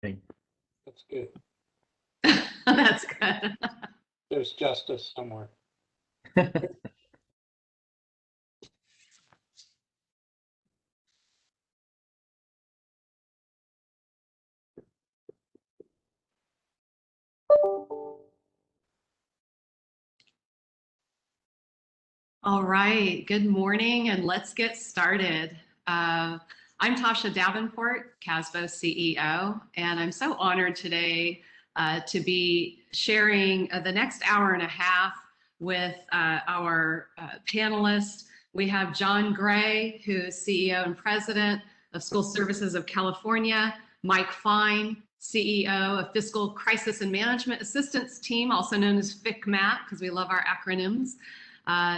That's good. That's good. There's justice somewhere. All right, good morning, and let's get started. I'm Tasha Davenport, CASBO CEO, and I'm so honored today to be sharing the next hour and a half with our panelists. We have John Gray, who is CEO and President of School Services of California, Mike Fine, CEO of Fiscal Crisis and Management Assistance Team, also known as FICMAT, because we love our acronyms.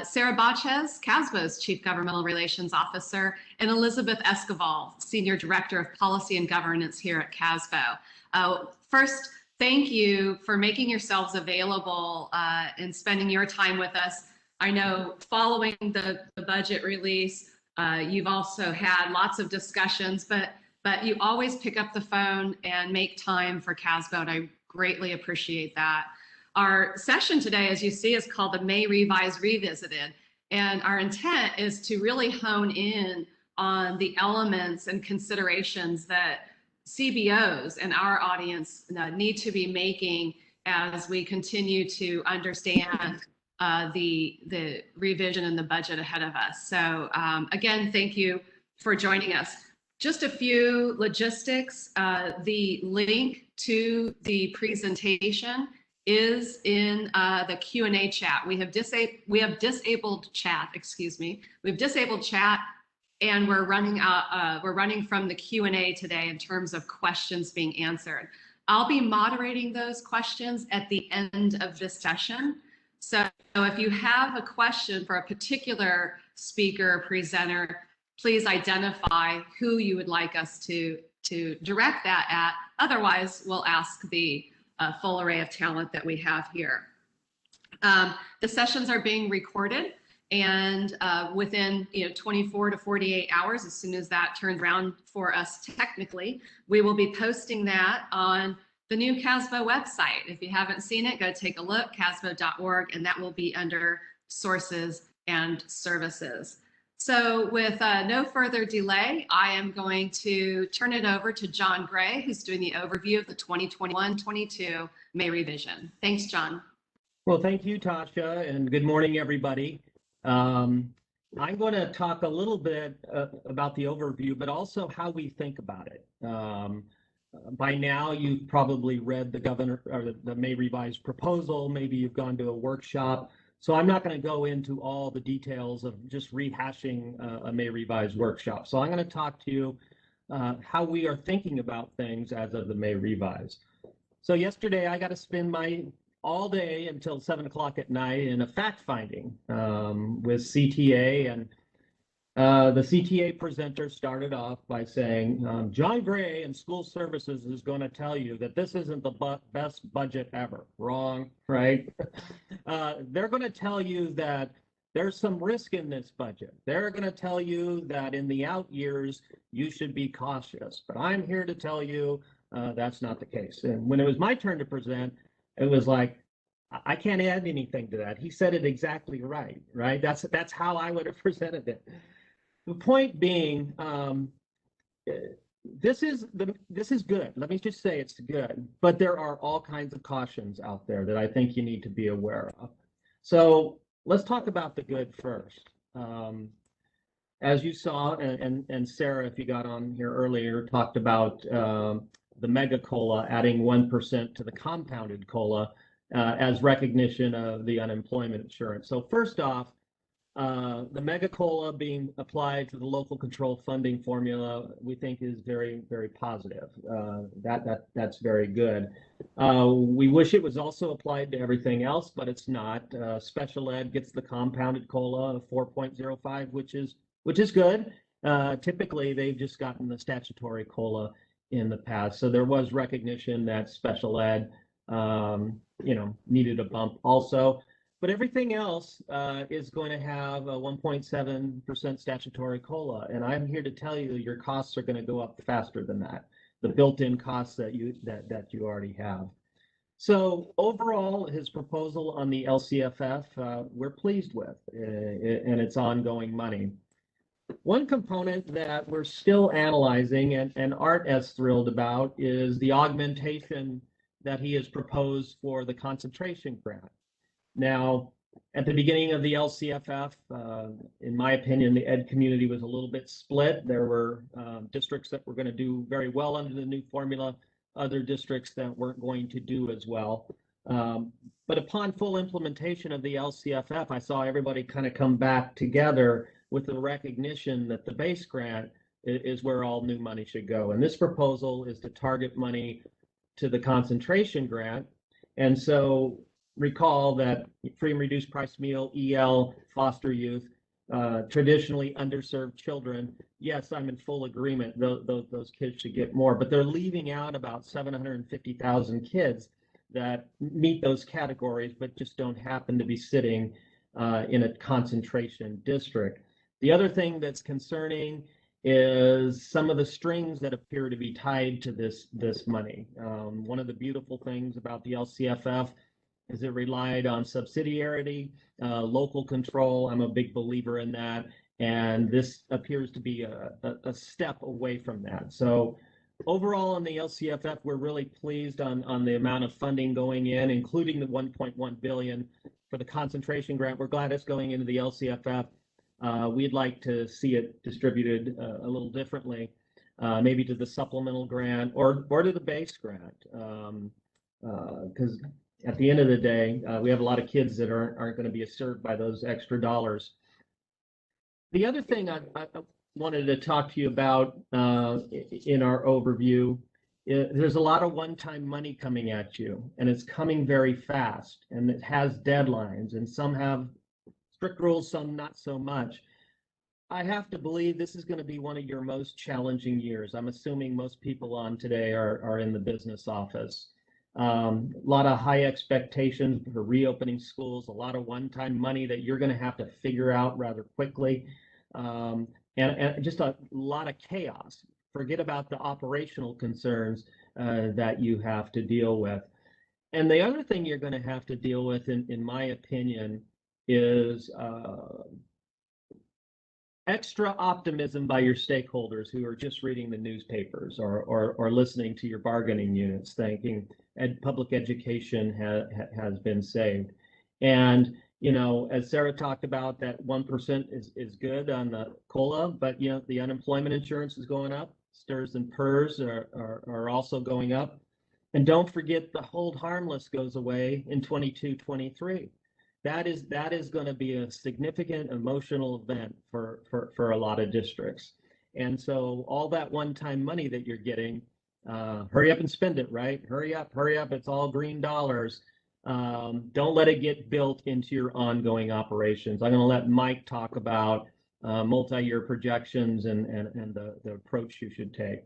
Sarah Bachez, CASBO's Chief Governmental Relations Officer, and Elizabeth Escoval, Senior Director of Policy and Governance here at CASBO. First, thank you for making yourselves available and spending your time with us. I know following the budget release, you've also had lots of discussions, but you always pick up the phone and make time for CASBO, and I greatly appreciate that. Our session today, as you see, is called the May Revise Revisited, and our intent is to really hone in on the elements and considerations that CBOs and our audience need to be making as we continue to understand the revision and the budget ahead of us. So again, thank you for joining us. Just a few logistics. The link to the presentation is in the Q&A chat. We have disabled chat, excuse me. We've disabled chat, and we're running from the Q&A today in terms of questions being answered. I'll be moderating those questions at the end of this session. So if you have a question for a particular speaker or presenter, please identify who you would like us to direct that at. Otherwise, we'll ask the full array of talent that we have here. The sessions are being recorded, and within 24 to 48 hours, as soon as that turns around for us technically, we will be posting that on the new CASBO website. If you haven't seen it, go take a look, casbo.org, and that will be under sources and services. So with no further delay, I am going to turn it over to John Gray, who's doing the overview of the 2021-22 May revision. Thanks, John. Well, thank you, Tasha, and good morning, everybody. I'm going to talk a little bit about the overview, but also how we think about it. By now, you've probably read the May revised proposal. Maybe you've gone to a workshop. So I'm not going to go into all the details of just rehashing a May revised workshop. So I'm going to talk to you how we are thinking about things as of the May revise. So yesterday I got to spend all day until 7 o'clock at night in a fact finding with CTA, and the CTA presenter started off by saying, John Gray in School Services is going to tell you that this isn't the best budget ever. Wrong, right? They're going to tell you that there's some risk in this budget. They're going to tell you that in the out years, you should be cautious. But I'm here to tell you that's not the case. And when it was my turn to present, it was like, I can't add anything to that. He said it exactly right? That's how I would have presented it. The point being, this is good. Let me just say it's good, but there are all kinds of cautions out there that I think you need to be aware of. So let's talk about the good first. As you saw, and Sarah, if you got on here earlier, talked about the mega COLA adding 1% to the compounded COLA as recognition of the unemployment insurance. So first off, the mega COLA being applied to the local control funding formula, we think is very, very positive. That's very good. We wish it was also applied to everything else, but it's not. Special ed gets the compounded COLA of 4.05, which is good. Typically, they've just gotten the statutory COLA in the past, so there was recognition that special ed, needed a bump also. But everything else is going to have a 1.7% statutory COLA. And I'm here to tell you your costs are going to go up faster than that. the built-in costs that you already have. So overall, his proposal on the LCFF, we're pleased with, and it's ongoing money. One component that we're still analyzing and aren't as thrilled about is the augmentation that he has proposed for the concentration grant. Now, at the beginning of the LCFF, in my opinion, the ed community was a little bit split. There were districts that were going to do very well under the new formula, other districts that weren't going to do as well. But upon full implementation of the LCFF, I saw everybody kind of come back together with the recognition that the base grant is where all new money should go. And this proposal is to target money to the concentration grant. And so recall that free and reduced price meal, EL, foster youth, traditionally underserved children, yes, I'm in full agreement. Those kids should get more, but they're leaving out about 750,000 kids that meet those categories, but just don't happen to be sitting in a concentration district. The other thing that's concerning is some of the strings that appear to be tied to this money. One of the beautiful things about the LCFF is it relied on subsidiarity, local control. I'm a big believer in that, and this appears to be a step away from that. So overall on the LCFF, we're really pleased on the amount of funding going in, including the 1.1 billion for the concentration grant. We're glad it's going into the LCFF. We'd like to see it distributed a little differently, maybe to the supplemental grant or to the base grant, because at the end of the day, we have a lot of kids that aren't going to be served by those extra dollars. The other thing I wanted to talk to you about in our overview is there's a lot of one-time money coming at you, and it's coming very fast, and it has deadlines, and some have strict rules, some not so much. I have to believe this is going to be one of your most challenging years. I'm assuming most people on today are in the business office. A lot of high expectations for reopening schools, a lot of one-time money that you're going to have to figure out rather quickly, and just a lot of chaos. Forget about the operational concerns that you have to deal with. And the other thing you're going to have to deal with, in my opinion, is extra optimism by your stakeholders who are just reading the newspapers or listening to your bargaining units thinking public education has been saved. And, you know, as Sarah talked about, that 1% is good on the COLA, but, you know, the unemployment insurance is going up. STIRS and PERS are also going up. And don't forget the hold harmless goes away in 22-23. That is going to be a significant emotional event for a lot of districts. And so all that one-time money that you're getting, hurry up and spend it, right? Hurry up, it's all green dollars. Don't let it get built into your ongoing operations. I'm going to let Mike talk about multi-year projections and the approach you should take.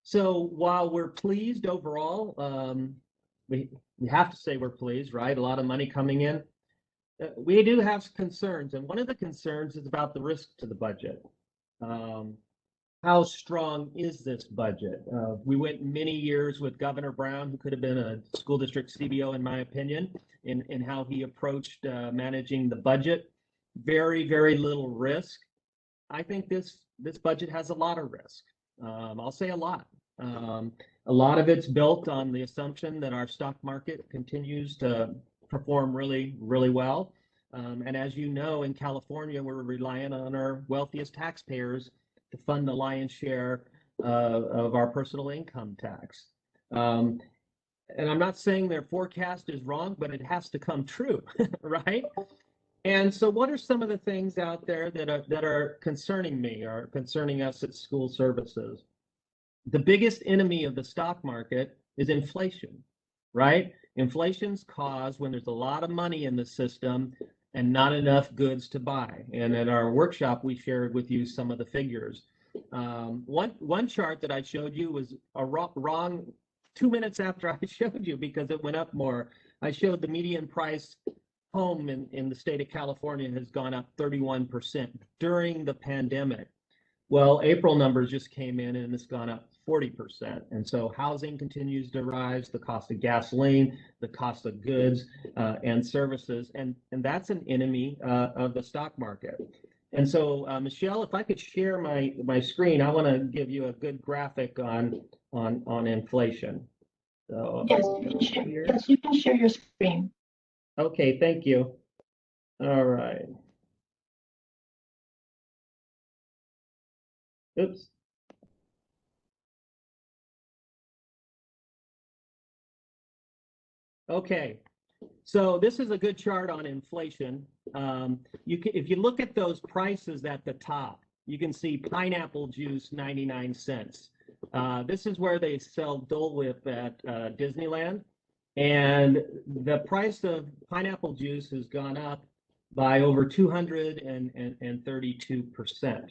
So while we're pleased overall, we have to say we're pleased, right? A lot of money coming in. We do have concerns, and one of the concerns is about the risk to the budget. How strong is this budget? We went many years with Governor Brown, who could have been a school district CBO, in my opinion, in how he approached managing the budget. Very, very little risk. I think this budget has a lot of risk. I'll say a lot. A lot of it's built on the assumption that our stock market continues to perform really, really well. And as you know, in California, we're relying on our wealthiest taxpayers to fund the lion's share of our personal income tax. And I'm not saying their forecast is wrong, but it has to come true, right? And so what are some of the things out there that are concerning me or concerning us at School Services? The biggest enemy of the stock market is inflation, right? Inflation's caused when there's a lot of money in the system and not enough goods to buy. And at our workshop, we shared with you some of the figures. One chart that I showed you was wrong 2 minutes after I showed you because it went up more. I showed the median price home in the state of California has gone up 31% during the pandemic. Well, April numbers just came in and it's gone up 40%. And so housing continues to rise, the cost of gasoline, the cost of goods and services, and that's an enemy of the stock market. And so, Michelle, if I could share my screen, I want to give you a good graphic on inflation. So, yes, yes, you can share your screen. Okay, thank you. All right. Oops. Okay, so this is a good chart on inflation. If you look at those prices at the top, you can see pineapple juice 99 cents. This is where they sell Dole Whip at Disneyland, and the price of pineapple juice has gone up by over 232%.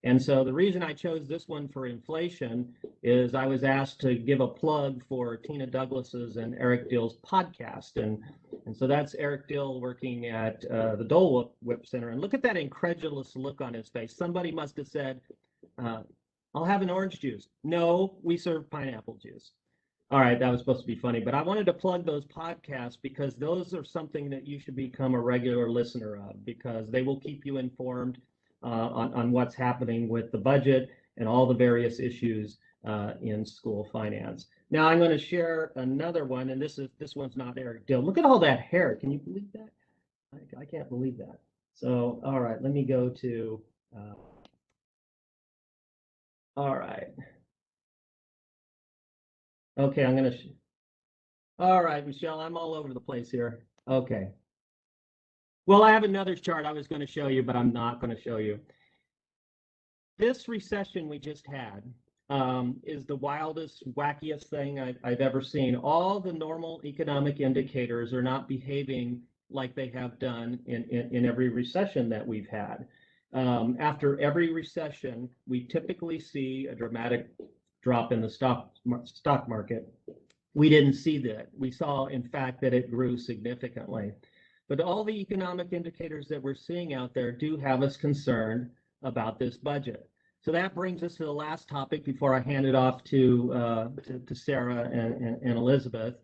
And so the reason I chose this one for inflation is I was asked to give a plug for Tina Douglas's and Eric Dill's podcast. And so that's Eric Dill working at the Dole Whip Center. And look at that incredulous look on his face. Somebody must have said, I'll have an orange juice. No, we serve pineapple juice. All right, that was supposed to be funny, but I wanted to plug those podcasts because those are something that you should become a regular listener of, because they will keep you informed on what's happening with the budget and all the various issues in school finance. Now I'm going to share another one, and this one's not Eric Dill. Look at all that hair. Can you believe that? I can't believe that. So, all right, let me go to, all right. Okay, I'm going to, all right, Michelle, I'm all over the place here. Okay. Well, I have another chart I was going to show you, but I'm not going to show you. This recession we just had is the wildest, wackiest thing I've ever seen. All the normal economic indicators are not behaving like they have done in every recession that we've had. After every recession, we typically see a dramatic drop in the stock market. We didn't see that. We saw, in fact, that it grew significantly. But all the economic indicators that we're seeing out there do have us concerned about this budget. So that brings us to the last topic before I hand it off to Sarah and Elizabeth,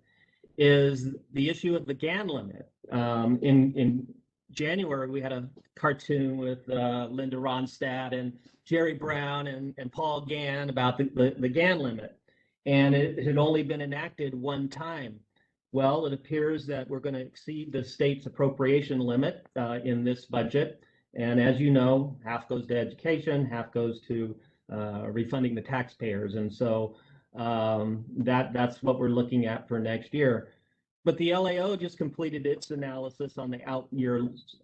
is the issue of the GAN limit. In January, we had a cartoon with Linda Ronstadt and Jerry Brown and Paul Gann about the GAN limit. And it had only been enacted one time. Well, it appears that we're going to exceed the state's appropriation limit in this budget. And as you know, half goes to education, half goes to refunding the taxpayers. And so that's what we're looking at for next year. But the LAO just completed its analysis on the out years,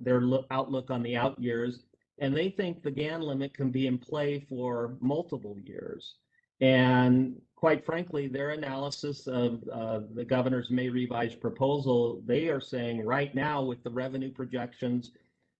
their outlook on the out years, and they think the GAN limit can be in play for multiple years. And quite frankly, their analysis of the governor's May revised proposal, they are saying right now with the revenue projections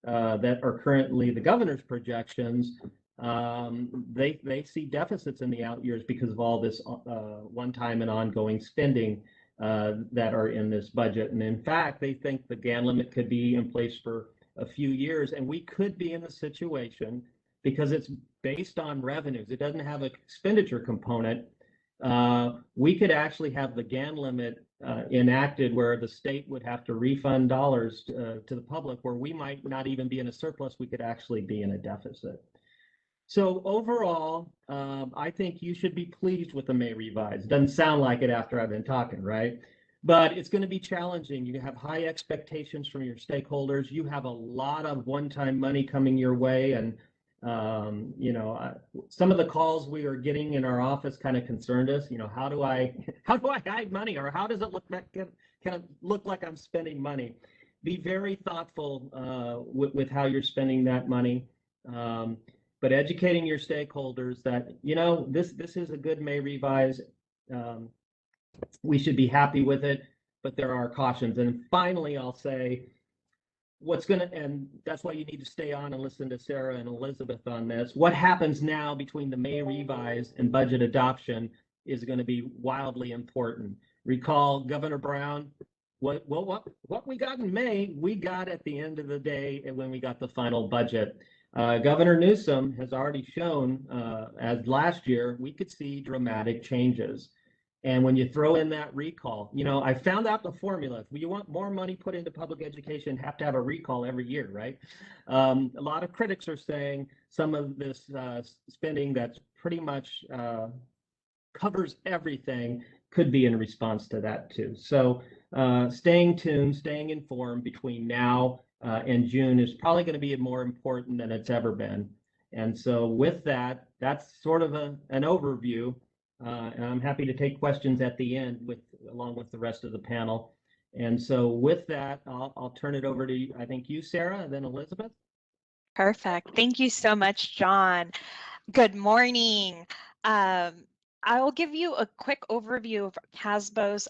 that are currently the governor's projections, they see deficits in the out years because of all this one-time and ongoing spending that are in this budget. And in fact, they think the GAN limit could be in place for a few years, and we could be in a situation, because it's based on revenues, it doesn't have an expenditure component, we could actually have the GAN limit enacted where the state would have to refund dollars to the public, where we might not even be in a surplus, we could actually be in a deficit. So overall, I think you should be pleased with the May revise. Doesn't sound like it after I've been talking, right? But it's going to be challenging. You have high expectations from your stakeholders. You have a lot of one-time money coming your way, and you know, some of the calls we are getting in our office kind of concerned us. You know, how do I hide money, or how does it look like I'm spending money? Be very thoughtful with how you're spending that money, but educating your stakeholders that, you know, this is a good May revise. We should be happy with it, but there are cautions. And finally, I'll say, and that's why you need to stay on and listen to Sarah and Elizabeth on this. What happens now between the May revise and budget adoption is going to be wildly important. Recall Governor Brown, what we got in May, we got at the end of the day when we got the final budget. Governor Newsom has already shown, as last year, we could see dramatic changes. And when you throw in that recall, I found out the formula. If you want more money put into public education, have to have a recall every year, right? A lot of critics are saying some of this spending that's pretty much covers everything could be in response to that too. So staying tuned, staying informed between now and June is probably going to be more important than it's ever been. And so with that, that's sort of an overview. And I'm happy to take questions at the end along with the rest of the panel. And so with that, I'll turn it over to, I think you, Sarah, and then Elizabeth. Perfect. Thank you so much, John. Good morning. I will give you a quick overview of CASBO's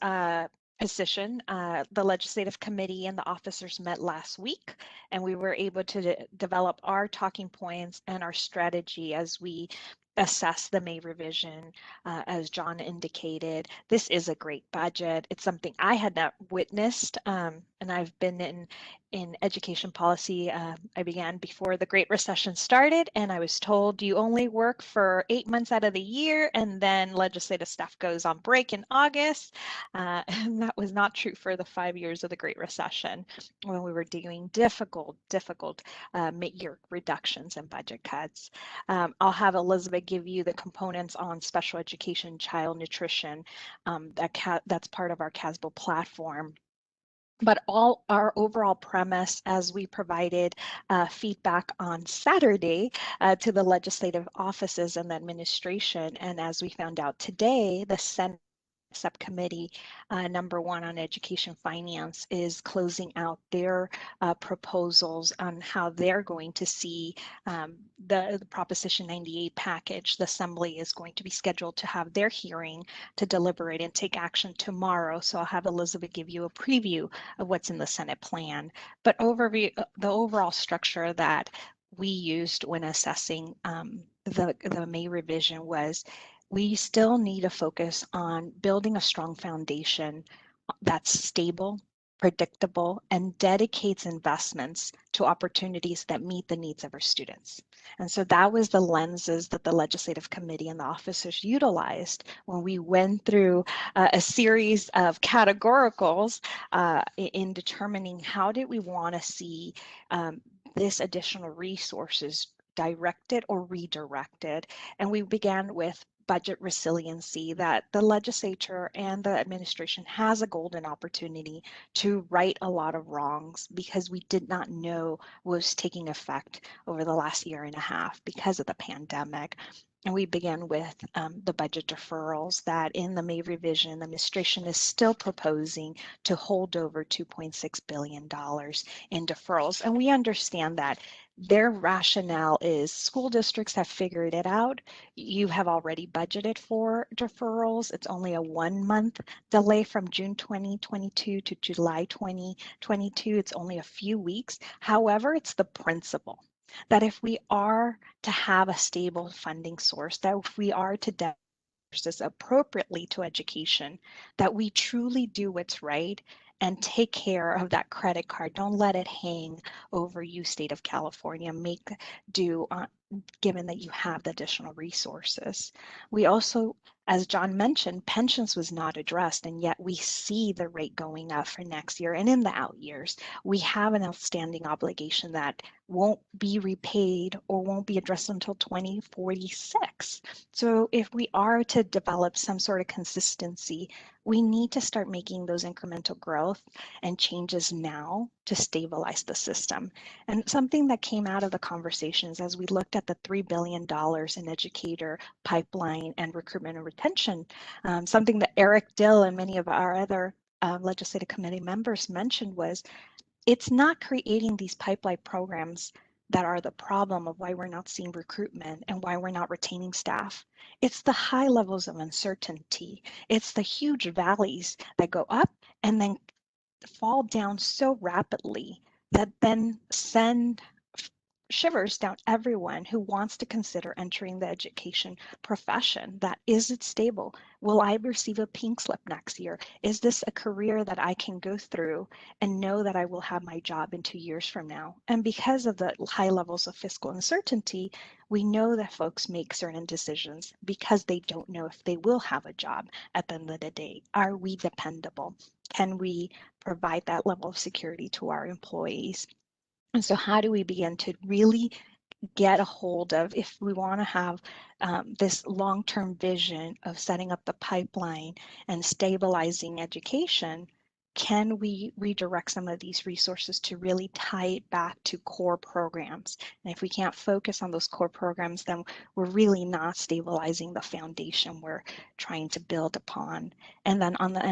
position. The Legislative Committee and the officers met last week, and we were able to develop our talking points and our strategy as we assess the May revision. As John indicated, this is a great budget. It's something I had not witnessed, and I've been in education policy. I began before the Great Recession started, and I was told you only work for 8 months out of the year, and then legislative staff goes on break in August. And that was not true for the 5 years of the Great Recession, when we were doing difficult mid-year reductions and budget cuts. I'll have Elizabeth give you the components on special education, child nutrition. That's part of our CASBO platform. But our overall premise, as we provided feedback on Saturday to the legislative offices and the administration, and as we found out today, the Senate subcommittee number 1 on education finance is closing out their proposals on how they're going to see the Proposition 98 package. The Assembly is going to be scheduled to have their hearing to deliberate and take action tomorrow. So I'll have Elizabeth give you a preview of what's in the Senate plan. But overview, the overall structure that we used when assessing the May revision was, we still need to focus on building a strong foundation that's stable, predictable, and dedicates investments to opportunities that meet the needs of our students. And so that was the lenses that the Legislative Committee and the officers utilized when we went through a series of categoricals in determining how did we want to see this additional resources directed or redirected. And we began with budget resiliency, that the legislature and the administration has a golden opportunity to right a lot of wrongs because we did not know what was taking effect over the last year and a half because of the pandemic. And we began with the budget deferrals that in the May revision, the administration is still proposing to hold over $2.6 billion in deferrals. And we understand that their rationale is school districts have figured it out. You have already budgeted for deferrals. It's only a 1-month delay from June 2022 to July 2022. It's only a few weeks. However, it's the principle that if we are to have a stable funding source, that if we are to this appropriately to education, that we truly do what's right and take care of that credit card. Don't let it hang over you, state of California. Make do given that you have the additional resources. We also, as John mentioned, pensions was not addressed, and yet we see the rate going up for next year and in the out years. We have an outstanding obligation that won't be repaid or won't be addressed until 2046. So if we are to develop some sort of consistency, we need to start making those incremental growth and changes now to stabilize the system. And something that came out of the conversations as we looked at the $3 billion in educator pipeline and recruitment and retention, something that Eric Dill and many of our other legislative committee members mentioned was, it's not creating these pipeline programs that are the problem of why we're not seeing recruitment and why we're not retaining staff. It's the high levels of uncertainty. It's the huge valleys that go up and then fall down so rapidly that then send shivers down everyone who wants to consider entering the education profession. That is it stable? Will I receive a pink slip next year? Is this a career that I can go through and know that I will have my job in 2 years from now? And because of the high levels of fiscal uncertainty, we know that folks make certain decisions because they don't know if they will have a job at the end of the day. Are we dependable? Can we provide that level of security to our employees? And so how do we begin to really get a hold of, if we want to have this long-term vision of setting up the pipeline and stabilizing education, can we redirect some of these resources to really tie it back to core programs? And if we can't focus on those core programs, then we're really not stabilizing the foundation we're trying to build upon. And then on the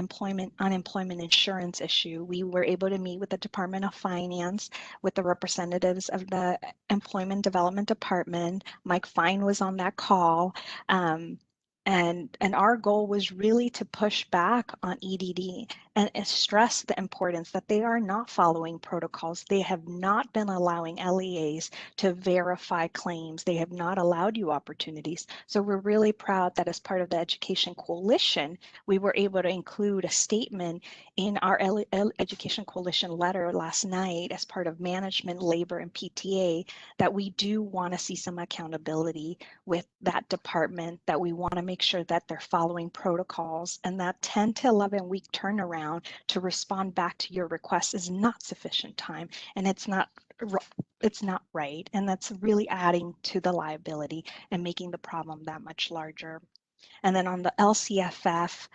unemployment insurance issue, we were able to meet with the Department of Finance, with the representatives of the Employment Development Department. Mike Fine was on that call. And our goal was really to push back on EDD and stress the importance that they are not following protocols. They have not been allowing LEAs to verify claims. They have not allowed you opportunities. So we're really proud that as part of the Education Coalition, we were able to include a statement in our Education Coalition letter last night as part of management, labor, and PTA that we do want to see some accountability with that department, that we want to make sure that they're following protocols, and that 10 to 11 week turnaround to respond back to your request is not sufficient time, and it's not right, and that's really adding to the liability and making the problem that much larger. And then on the LCFF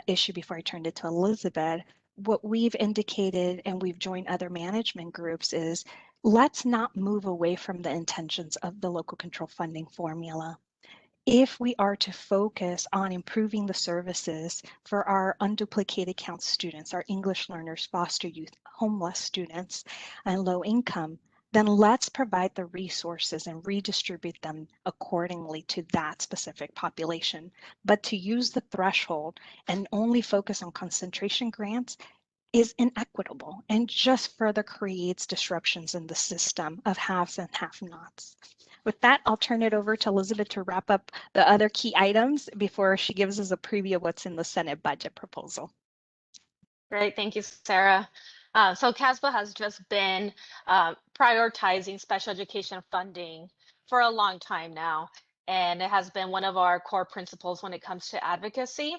issue, before I turned it to Elizabeth, what we've indicated, and we've joined other management groups, is let's not move away from the intentions of the local control funding formula. If we are to focus on improving the services for our unduplicated count students, our English learners, foster youth, homeless students, and low income, then let's provide the resources and redistribute them accordingly to that specific population. But to use the threshold and only focus on concentration grants is inequitable and just further creates disruptions in the system of haves and have-nots. With that, I'll turn it over to Elizabeth to wrap up the other key items before she gives us a preview of what's in the Senate budget proposal. Great, thank you, Sarah. So CASBO has just been prioritizing special education funding for a long time now, and it has been one of our core principles when it comes to advocacy.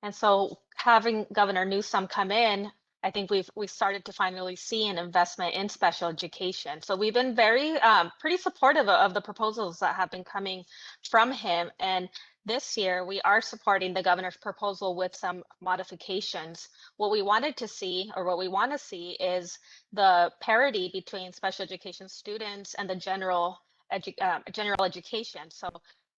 And so having Governor Newsom come in, I think we started to finally see an investment in special education. So we've been very pretty supportive of the proposals that have been coming from him. And this year we are supporting the governor's proposal with some modifications. What we wanted to see, or what we want to see, is the parity between special education students and the general education. So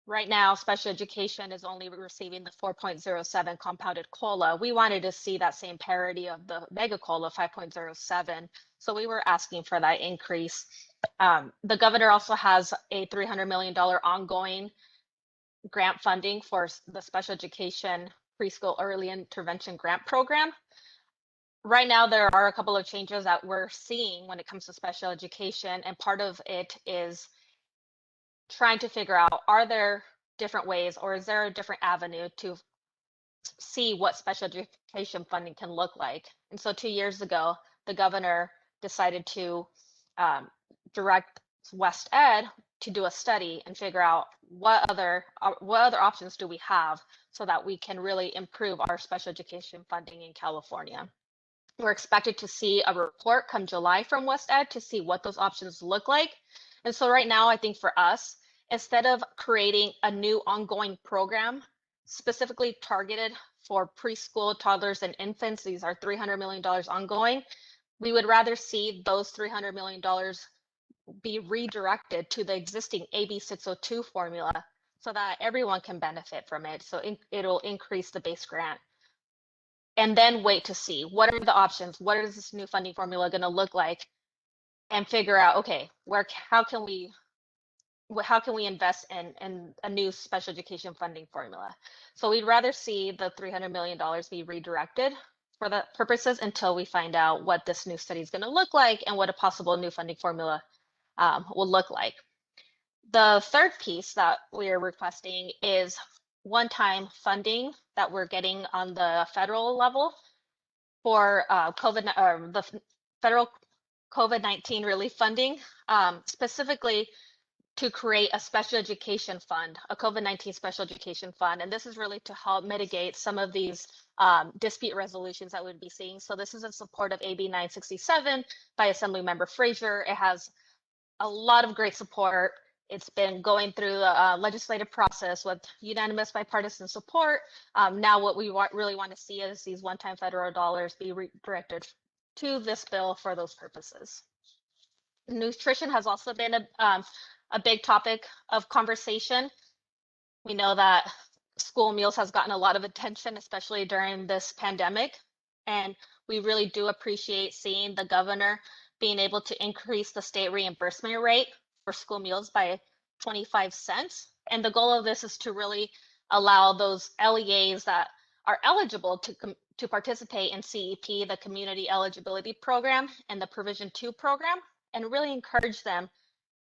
right now, special education is only receiving the 4.07 compounded COLA. We wanted to see that same parity of the mega COLA 5.07. So we were asking for that increase. The governor also has a $300 million ongoing grant funding for the special education preschool early intervention grant program. Right now, there are a couple of changes that we're seeing when it comes to special education, and part of it is trying to figure out, are there different ways, or is there a different avenue to see what special education funding can look like? And so 2 years ago, the governor decided to direct West Ed to do a study and figure out what other options do we have so that we can really improve our special education funding in California. We're expected to see a report come July from West Ed to see what those options look like. And so right now, I think for us, instead of creating a new ongoing program specifically targeted for preschool, toddlers, and infants, these are $300 million ongoing, we would rather see those $300 million be redirected to the existing AB 602 formula so that everyone can benefit from it. So it'll increase the base grant. And then wait to see what are the options, what is this new funding formula going to look like, and figure out, okay, how can we invest in a new special education funding formula? So we'd rather see the $300 million be redirected for the purposes until we find out what this new study is going to look like and what a possible new funding formula will look like. The third piece that we are requesting is one-time funding that we're getting on the federal level for the federal COVID-19 relief funding, specifically to create a special education fund, a COVID-19 special education fund. And this is really to help mitigate some of these dispute resolutions that we'd be seeing. So this is in support of AB 967 by Assemblymember Frazier. It has a lot of great support. It's been going through the legislative process with unanimous bipartisan support. Now what we really want to see is these one-time federal dollars be redirected to this bill for those purposes. Nutrition has also been a big topic of conversation. We know that school meals has gotten a lot of attention, especially during this pandemic. And we really do appreciate seeing the governor being able to increase the state reimbursement rate for school meals by 25 cents. And the goal of this is to really allow those LEAs that are eligible to participate in CEP, the Community Eligibility Program, and the Provision 2 program, and really encourage them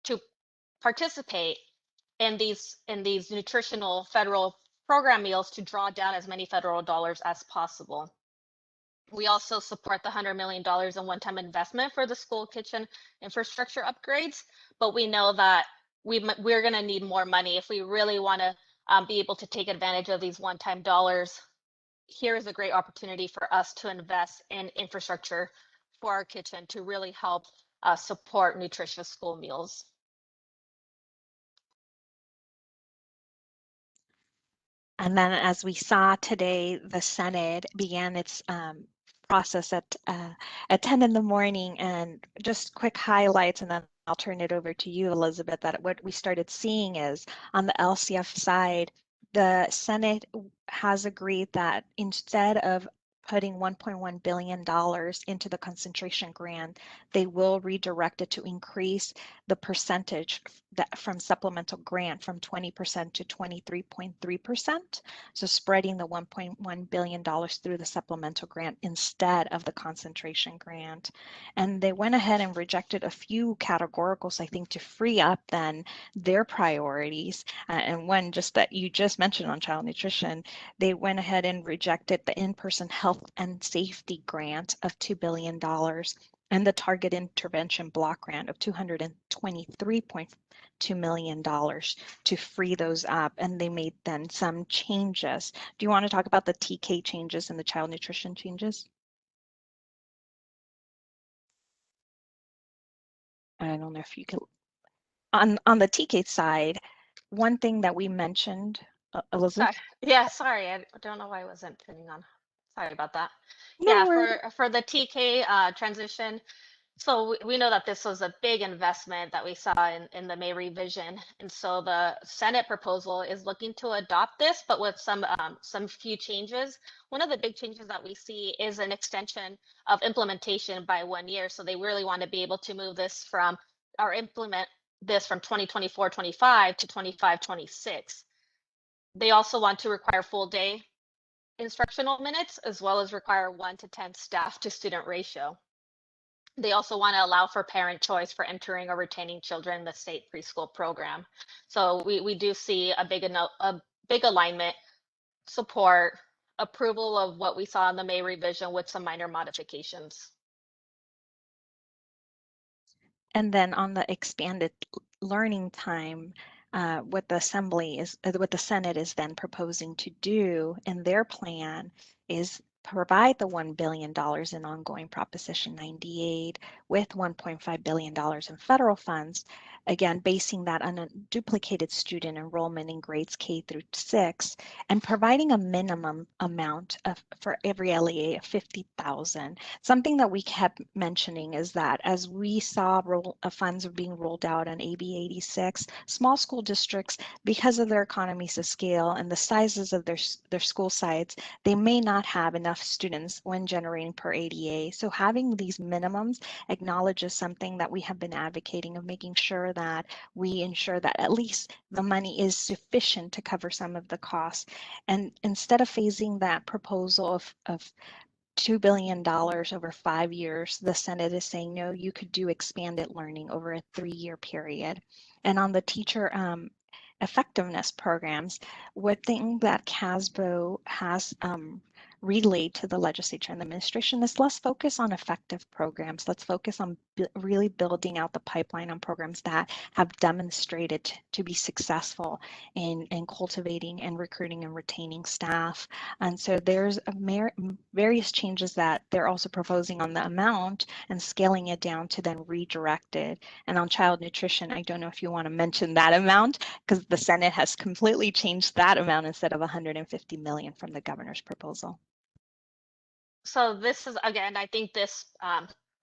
to participate in these nutritional federal program meals to draw down as many federal dollars as possible. We also support the $100 million in one-time investment for the school kitchen infrastructure upgrades, but we know that we're going to need more money if we really want to be able to take advantage of these one-time dollars. Here is a great opportunity for us to invest in infrastructure for our kitchen to really help support nutritious school meals. And then, as we saw today, the Senate began its process at 10 in the morning. And just quick highlights, and then I'll turn it over to you, Elizabeth, that what we started seeing is on the LCF side, the Senate has agreed that instead of putting $1.1 billion into the concentration grant, they will redirect it to increase the percentage that from supplemental grant from 20% to 23.3%. So spreading the $1.1 billion through the supplemental grant instead of the concentration grant. And they went ahead and rejected a few categoricals, I think, to free up then their priorities. And one just that you just mentioned on child nutrition, they went ahead and rejected the in-person health and safety grant of $2 billion and the target intervention block grant of $223.2 million to free those up. And they made then some changes. Do you want to talk about the TK changes and the child nutrition changes? I don't know if you can. On the TK side, one thing that we mentioned, Elizabeth? Sorry, I don't know why I wasn't turning on. Sorry about that. No, for the TK transition, so we know that this was a big investment that we saw in the May revision. And so the Senate proposal is looking to adopt this, but with some few changes. One of the big changes that we see is an extension of implementation by 1 year. So they really want to be able to move this from, or implement this from 2024-25 to 25-26. They also want to require full day instructional minutes, as well as require 1 to 10 staff to student ratio. They also want to allow for parent choice for entering or retaining children in the state preschool program. So we do see a big alignment, support, approval of what we saw in the May revision with some minor modifications. And then on the expanded learning time, what the Senate is then proposing to do in their plan is provide the $1 billion in ongoing Proposition 98 with $1.5 billion in federal funds, again, basing that on a duplicated student enrollment in grades K through 6, and providing a minimum amount for every LEA of $50,000. Something that we kept mentioning is that as we saw funds being rolled out on AB 86, small school districts, because of their economies of scale and the sizes of their school sites, they may not have enough students when generating per ADA. So having these minimums acknowledges something that we have been advocating of making sure that we ensure that at least the money is sufficient to cover some of the costs. And instead of phasing that proposal of $2 billion over 5 years. The Senate is saying, no, you could do expanded learning over a 3-year period. And on the teacher effectiveness programs, one thing that CASBO has relayed to the legislature and the administration is let's focus on effective programs. Let's focus on really building out the pipeline on programs that have demonstrated to be successful in cultivating and recruiting and retaining staff. And so there's various changes that they're also proposing on the amount and scaling it down to then redirect it. And on child nutrition, I don't know if you want to mention that amount, because the Senate has completely changed that amount instead of $150 million from the governor's proposal. So this is, again, I think this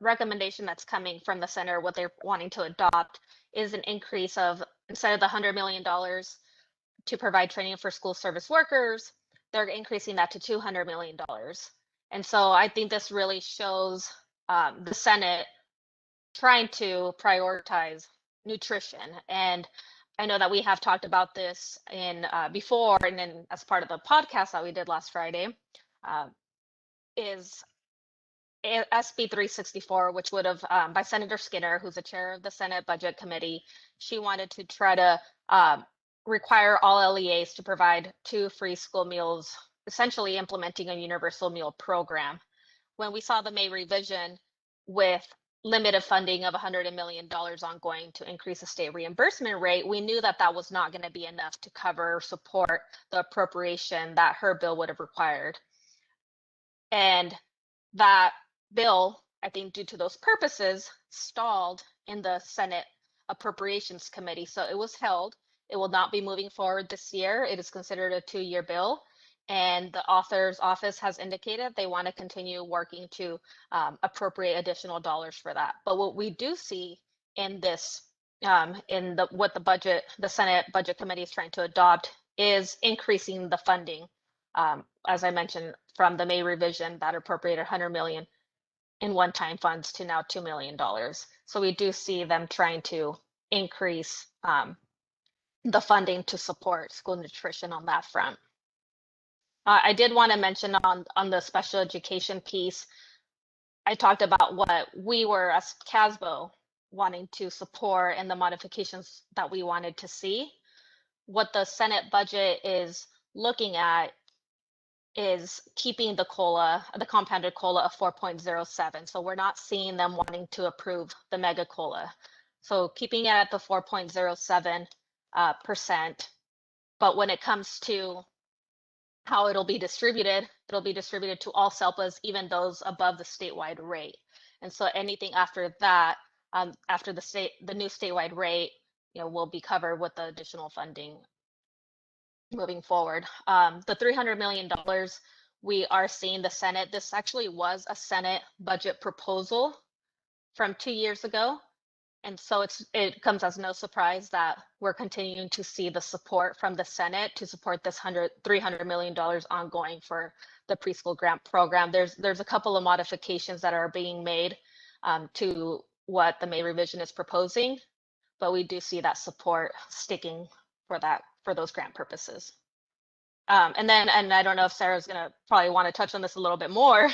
recommendation that's coming from the center, what they're wanting to adopt is an increase of, instead of the $100 million to provide training for school service workers, they're increasing that to $200 million. And so I think this really shows the Senate trying to prioritize nutrition. And I know that we have talked about this in before, and then as part of the podcast that we did last Friday, is SB 364, which would have, by Senator Skinner, who's the chair of the Senate Budget Committee, she wanted to try to require all LEAs to provide 2 free school meals, essentially implementing a universal meal program. When we saw the May revision with limited funding of $100 million ongoing to increase the state reimbursement rate, we knew that that was not going to be enough to cover or support the appropriation that her bill would have required. And that bill, I think due to those purposes, stalled in the Senate Appropriations Committee. So it was held. It will not be moving forward this year. It is considered a 2-year bill. And the author's office has indicated they want to continue working to appropriate additional dollars for that. But what we do see in this, what the Senate Budget Committee is trying to adopt is increasing the funding. As I mentioned, from the May revision that appropriated $100 million in one-time funds to now $2 million. So we do see them trying to increase the funding to support school nutrition on that front. I did want to mention on the special education piece, I talked about what we were as CASBO wanting to support and the modifications that we wanted to see. What the Senate budget is looking at is keeping the COLA, the compounded COLA of 4.07. So we're not seeing them wanting to approve the mega COLA. So keeping it at the 4.07%. But when it comes to how it'll be distributed to all SELPAs, even those above the statewide rate. And so anything after that, after the new statewide rate, will be covered with the additional funding moving forward. The $300 million, we are seeing the Senate, this actually was a Senate budget proposal from 2 years ago. And so it comes as no surprise that we're continuing to see the support from the Senate to support this $300 million ongoing for the preschool grant program. There's a couple of modifications that are being made to what the May revision is proposing, but we do see that support sticking for those grant purposes. And I don't know if Sarah's gonna probably want to touch on this a little bit more,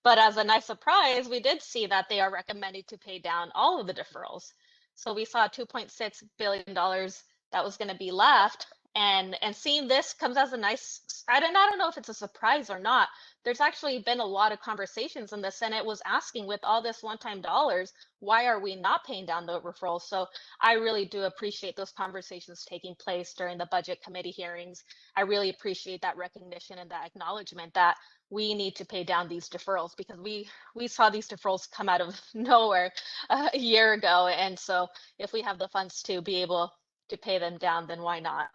but as a nice surprise, we did see that they are recommending to pay down all of the deferrals. So we saw $2.6 billion that was going to be left. And seeing this comes as a nice, I don't know if it's a surprise or not. There's actually been a lot of conversations, and the Senate was asking, with all this one-time dollars, why are we not paying down the referrals? So I really do appreciate those conversations taking place during the budget committee hearings. I really appreciate that recognition and that acknowledgement that we need to pay down these deferrals, because we saw these deferrals come out of nowhere a year ago. And so if we have the funds to be able to pay them down, then why not?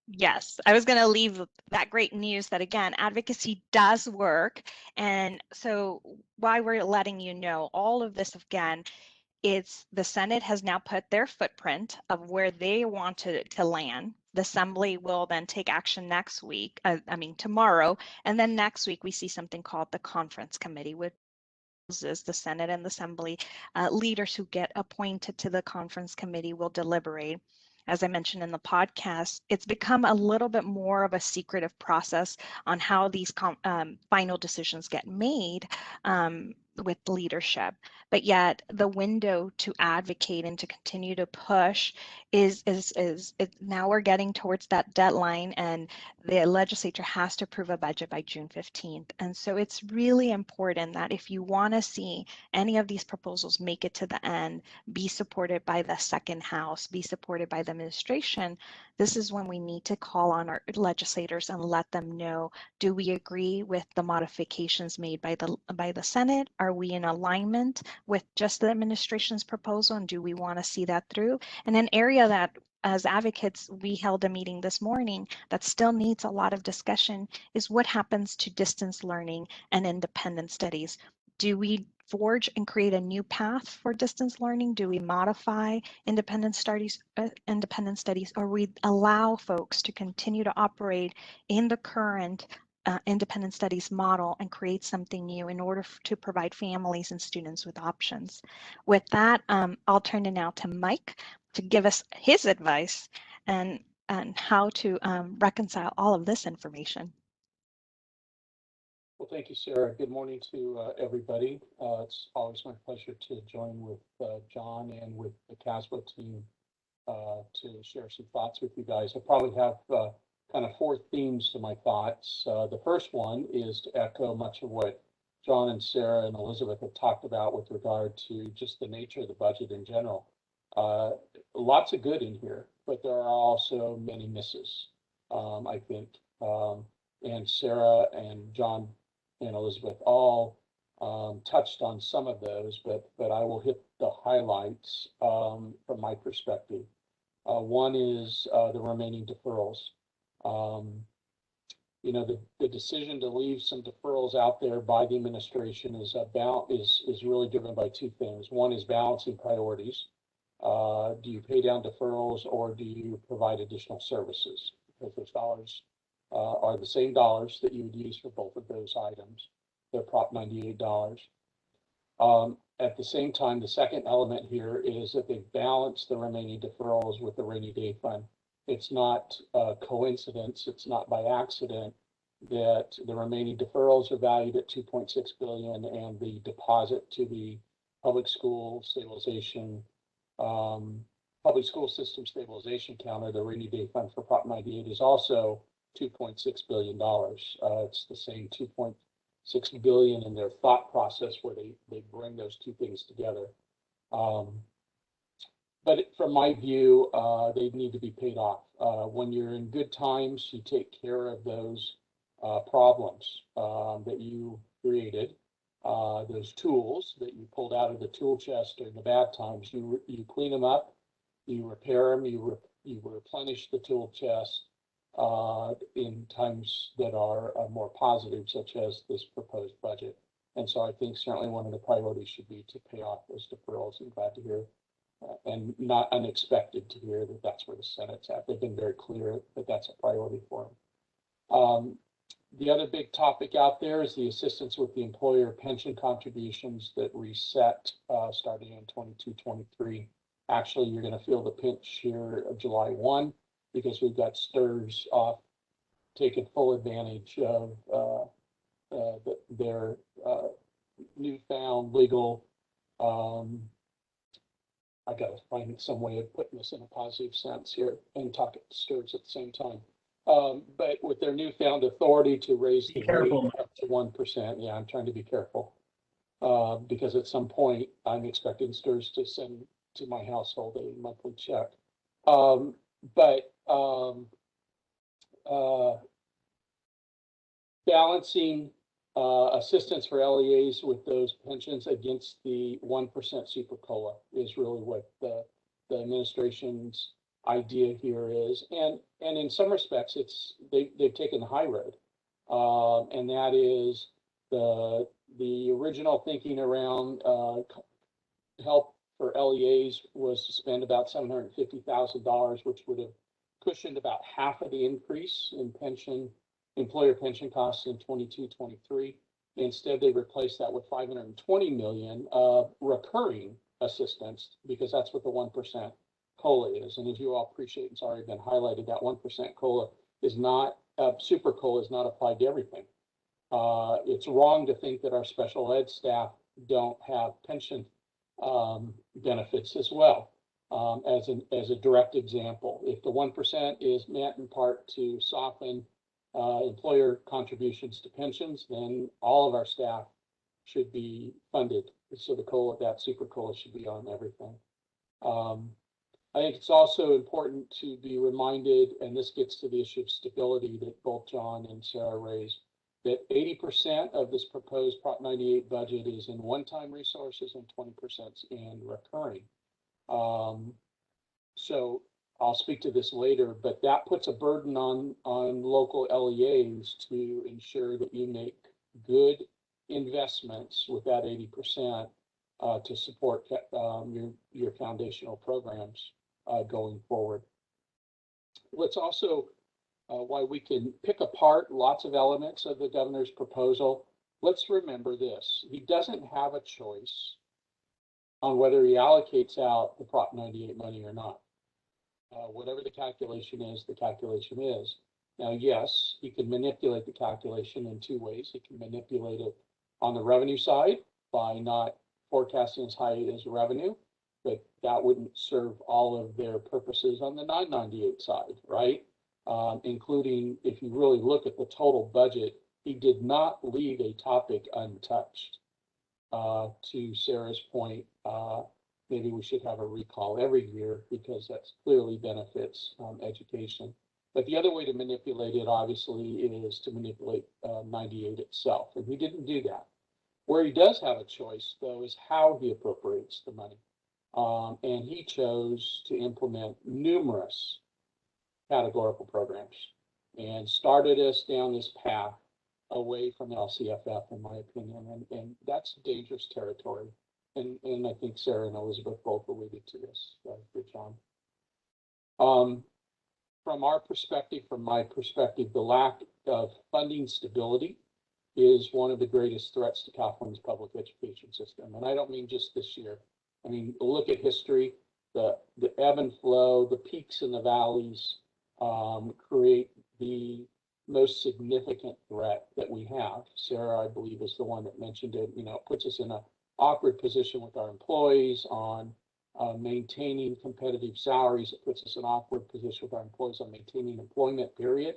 Yes, I was going to leave that great news that, again, advocacy does work. And so why we're letting you know all of this, again, it's the Senate has now put their footprint of where they want to land. The Assembly will then take action next week, tomorrow. And then next week, we see something called the Conference Committee, which is the Senate and the Assembly leaders who get appointed to the Conference Committee will deliberate. as I mentioned in the podcast, it's become a little bit more of a secretive process on how these final decisions get made with leadership. But yet the window to advocate and to continue to push is now we're getting towards that deadline, and the legislature has to approve a budget by June 15th. And so it's really important that if you want to see any of these proposals make it to the end, be supported by the second house, be supported by the administration, this is when we need to call on our legislators and let them know, do we agree with the modifications made by the Senate? Are we in alignment with just the administration's proposal, and do we want to see that through? And an area that as advocates, we held a meeting this morning that still needs a lot of discussion is what happens to distance learning and independent studies. Do we forge and create a new path for distance learning? Do we modify independent studies, or we allow folks to continue to operate in the current independent studies model and create something new in order to provide families and students with options? With that, I'll turn it now to Mike to give us his advice and how to reconcile all of this information. Well, thank you, Sarah. Good morning to everybody. It's always my pleasure to join with John and with the CASBO team to share some thoughts with you guys. I probably have kind of four themes to my thoughts. The first one is to echo much of what John and Sarah and Elizabeth have talked about with regard to just the nature of the budget in general. Lots of good in here, but there are also many misses, I think. And Sarah and John and Elizabeth all touched on some of those, but I will hit the highlights from my perspective. One is the remaining deferrals. You know, the decision to leave some deferrals out there by the administration is really driven by two things. One is balancing priorities. Do you pay down deferrals, or do you provide additional services? Because those dollars are the same dollars that you would use for both of those items. They're Prop 98 dollars. At the same time, the second element here is that they balance the remaining deferrals with the rainy day fund. It's not a coincidence, it's not by accident that the remaining deferrals are valued at $2.6 billion, and the deposit to the public school stabilization public school system stabilization counter, the rainy day fund for Prop 98, is also $2.6 billion. It's the same $2.6 billion in their thought process where they bring those two things together. But from my view, they need to be paid off. When you're in good times, you take care of those problems that you created. Those tools that you pulled out of the tool chest during the bad times, you clean them up, you repair them, you replenish the tool chest in times that are more positive, such as this proposed budget. And so I think certainly one of the priorities should be to pay off those deferrals. I'm glad to hear, and not unexpected to hear that that's where the Senate's at. They've been very clear that that's a priority for them. The other big topic out there is the assistance with the employer pension contributions that reset starting in 22-23. Actually, you're going to feel the pinch here of July 1 because we've got STRS off taking full advantage of their newfound legal. I got to find some way of putting this in a positive sense here and talk at STRS at the same time. But with their newfound authority to raise the rate up to 1%, yeah, I'm trying to be careful because at some point I'm expecting STRS to send to my household a monthly check. Balancing assistance for LEAs with those pensions against the 1% super COLA is really what the administration's idea here is, and in some respects they've taken the high road, and that is the original thinking around help for LEAs was to spend about $750,000, which would have cushioned about half of the increase in employer pension costs in 22-23. Instead, they replaced that with $520 million of recurring assistance, because that's what the 1% COLA is. And as you all appreciate, it's already been highlighted, that 1% COLA is not, super COLA is not applied to everything. It's wrong to think that our special ed staff don't have pension benefits as well. As a direct example, if the 1% is meant in part to soften employer contributions to pensions, then all of our staff should be funded. So the COLA, that super COLA, should be on everything. I think it's also important to be reminded, and this gets to the issue of stability that both John and Sarah raised, that 80% of this proposed Prop 98 budget is in one-time resources and 20% in recurring. So I'll speak to this later, but that puts a burden on local LEAs to ensure that you make good investments with that 80% to support your foundational programs going forward. Let's also, while we can pick apart lots of elements of the governor's proposal, let's remember this: he doesn't have a choice on whether he allocates out the Prop 98 money or not. Whatever the calculation is, the calculation is. Now, yes, he can manipulate the calculation in two ways. He can manipulate it on the revenue side by not forecasting as high as revenue, but that wouldn't serve all of their purposes on the 998 side, right? Including, if you really look at the total budget, he did not leave a topic untouched. To Sarah's point, maybe we should have a recall every year because that clearly benefits education. But the other way to manipulate it, obviously, is to manipulate 98 itself, and he didn't do that. Where he does have a choice, though, is how he appropriates the money. And he chose to implement numerous categorical programs and started us down this path away from LCFF, in my opinion, and that's dangerous territory. And I think Sarah and Elizabeth both alluded to this. Good, John. From our perspective, from my perspective, the lack of funding stability is one of the greatest threats to California's public education system. And I don't mean just this year. I mean, look at history, the ebb and flow, the peaks and the valleys create the most significant threat that we have. Sarah, I believe, is the one that mentioned it. You know, it puts us in an awkward position with our employees on maintaining competitive salaries. It puts us in an awkward position with our employees on maintaining employment, period.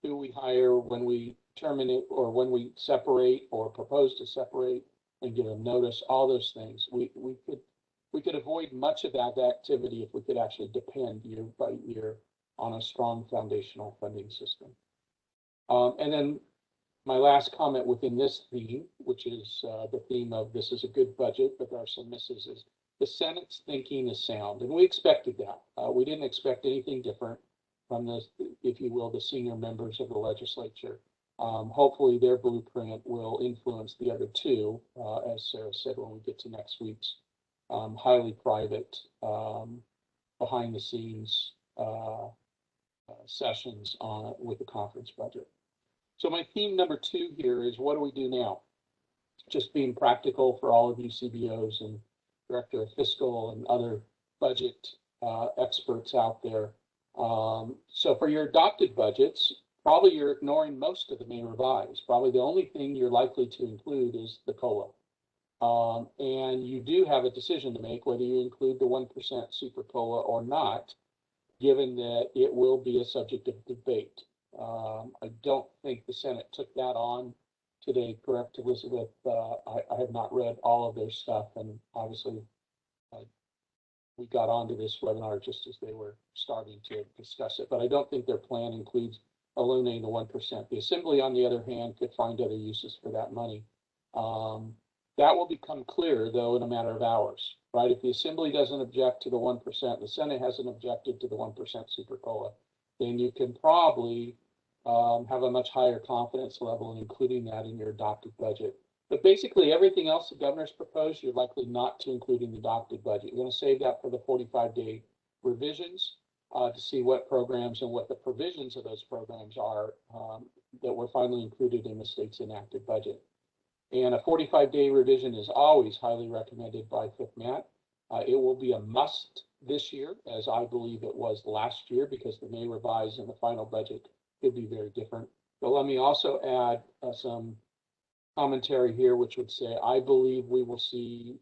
Who we hire, when we terminate, or when we separate or propose to separate and give them notice, all those things. We could avoid much of that activity if we could actually depend year by year on a strong foundational funding system. And then my last comment within this theme, which is the theme of this is a good budget, but there are some misses, is the Senate's thinking is sound. And we expected that. We didn't expect anything different from the, if you will, the senior members of the legislature. Hopefully their blueprint will influence the other two, as Sarah said, when we get to next week's highly private, behind the scenes sessions with the conference budget. So my theme number 2 here is, what do we do now? Just being practical for all of you CBOs and Director of Fiscal and other budget experts out there. So for your adopted budgets, probably you're ignoring most of the May revised. Probably the only thing you're likely to include is the COLA. And you do have a decision to make whether you include the 1% super COLA or not, given that it will be a subject of debate. I don't think the Senate took that on today, correct, Elizabeth? I have not read all of their stuff, and obviously we got onto this webinar just as they were starting to discuss it, but I don't think their plan includes eliminating the 1%. The Assembly, on the other hand, could find other uses for that money. That will become clear, though, in a matter of hours, right? If the Assembly doesn't object to the 1%, the Senate hasn't objected to the 1% super COLA, then you can probably have a much higher confidence level in including that in your adopted budget. But basically, everything else the governor's proposed, you're likely not to include in the adopted budget. You're going to save that for the 45-day revisions to see what programs and what the provisions of those programs are that were finally included in the state's enacted budget. And a 45-day revision is always highly recommended by FICMAT. It will be a must this year as I believe it was last year, because the May revise and the final budget could be very different. But let me also add some commentary here, which would say, I believe we will see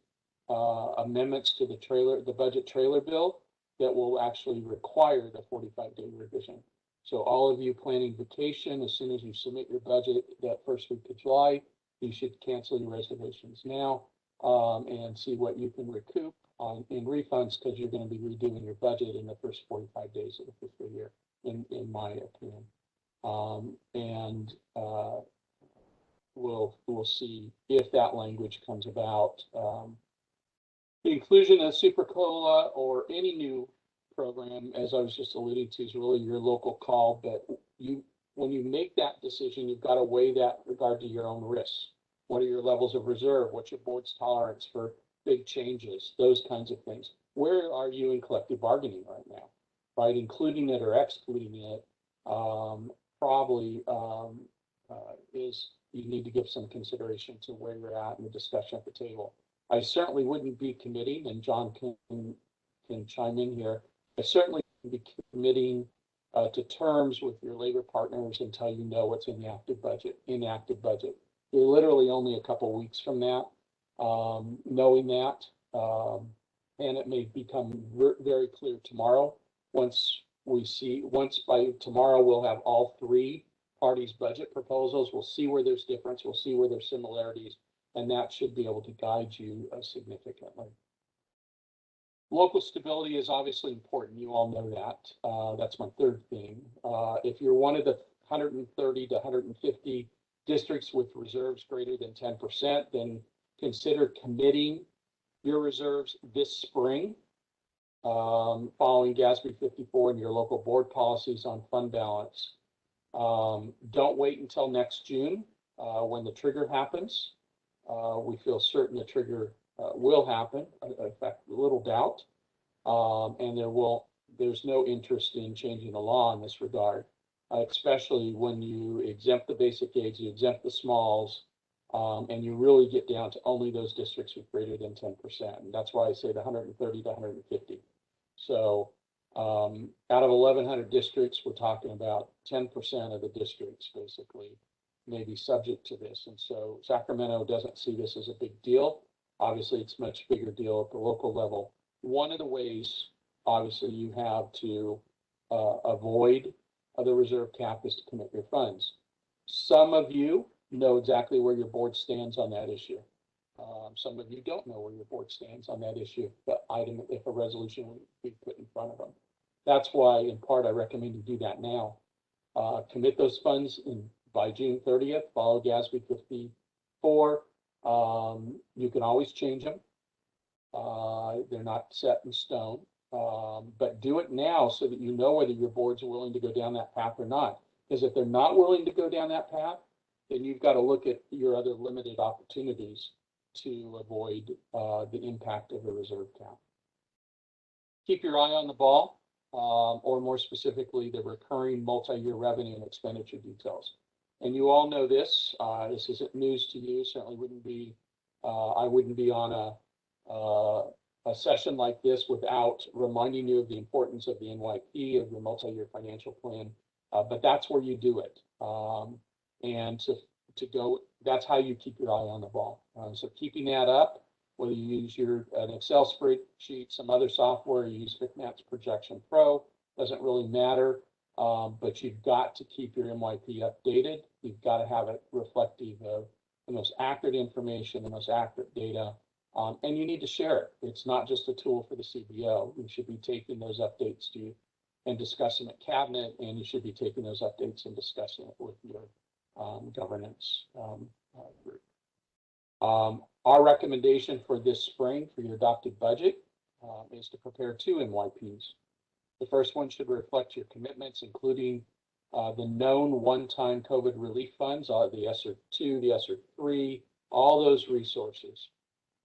amendments to the budget trailer bill that will actually require the 45-day revision. So all of you planning vacation, as soon as you submit your budget that first week of July, you should cancel your reservations now and see what you can recoup in refunds, because you're going to be redoing your budget in the first 45 days of the fiscal year, in my opinion. We'll see if that language comes about. The inclusion of Super Cola or any new program, as I was just alluding to, is really your local call. But when you make that decision, you've got to weigh that regard to your own risks. What are your levels of reserve? What's your board's tolerance for big changes? Those kinds of things. Where are you in collective bargaining right now? Right, including it or excluding it probably is, you need to give some consideration to where you're at in the discussion at the table. I certainly wouldn't be committing, and John can chime in here, I certainly wouldn't be committing to terms with your labor partners until you know what's in the active budget. You're literally only a couple of weeks from that, knowing that, and it may become very clear tomorrow. Once by tomorrow, we'll have all three parties' budget proposals. We'll see where there's difference. We'll see where there's similarities, and that should be able to guide you significantly. Local stability is obviously important. You all know that. That's my third theme. If you're one of the 130 to 150 districts with reserves greater than 10%, then consider committing your reserves this spring, following GASB 54 and your local board policies on fund balance. Don't wait until next June when the trigger happens. We feel certain the trigger will happen, in fact, little doubt, and there's no interest in changing the law in this regard, especially when you exempt the basic aids, you exempt the smalls, and you really get down to only those districts with greater than 10%. And that's why I say the 130 to 150. So out of 1,100 districts, we're talking about 10% of the districts basically may be subject to this. And so Sacramento doesn't see this as a big deal. Obviously, it's a much bigger deal at the local level. One of the ways, obviously, you have to avoid the reserve cap is to commit your funds. Some of you know exactly where your board stands on that issue. Some of you don't know where your board stands on that issue, if a resolution would be put in front of them. That's why, in part, I recommend you do that now. Commit those funds by June 30th, follow GASB 54. You can always change them. They're not set in stone, but do it now so that you know whether your boards are willing to go down that path or not. Because if they're not willing to go down that path, then you've got to look at your other limited opportunities to avoid the impact of the reserve cap. Keep your eye on the ball, or more specifically, the recurring multi-year revenue and expenditure details. And you all know this. This isn't news to you. Certainly wouldn't be. I wouldn't be on a session like this without reminding you of the importance of the NYP, of your multi-year financial plan. But that's where you do it. And to go, that's how you keep your eye on the ball. So keeping that up, whether you use an Excel spreadsheet, some other software, you use FICMAT's Projection Pro, doesn't really matter. But you've got to keep your MYP updated. You've got to have it reflective of the most accurate information, the most accurate data, and you need to share it. It's not just a tool for the CBO. You should be taking those updates and discussing at cabinet, and you should be taking those updates and discussing it with your governance group. Our recommendation for this spring for your adopted budget is to prepare 2 NYPs. The first one should reflect your commitments, including the known one-time COVID relief funds, the ESSER 2, the ESSER 3, all those resources.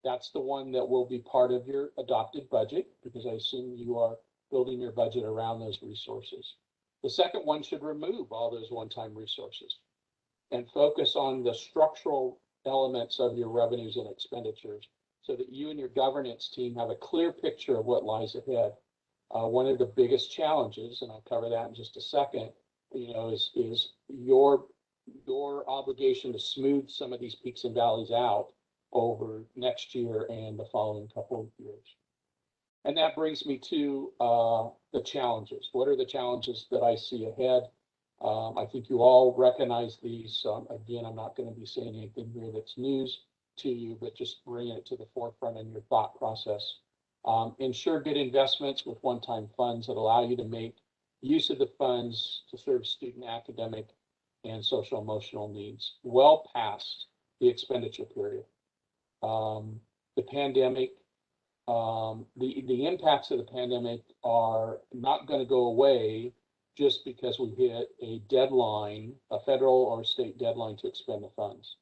That's the one that will be part of your adopted budget, because I assume you are building your budget around those resources. The second one should remove all those one-time resources and focus on the structural elements of your revenues and expenditures, so that you and your governance team have a clear picture of what lies ahead. One of the biggest challenges, and I'll cover that in just a second, is your obligation to smooth some of these peaks and valleys out over next year and the following couple of years. And that brings me to the challenges. What are the challenges that I see ahead? I think you all recognize these. So again, I'm not going to be saying anything here that's news to you, but just bringing it to the forefront in your thought process. Ensure good investments with one-time funds that allow you to make use of the funds to serve student academic and social emotional needs well past the expenditure period. The pandemic, the impacts of the pandemic are not going to go away just because we hit a deadline, a federal or state deadline to expend the funds.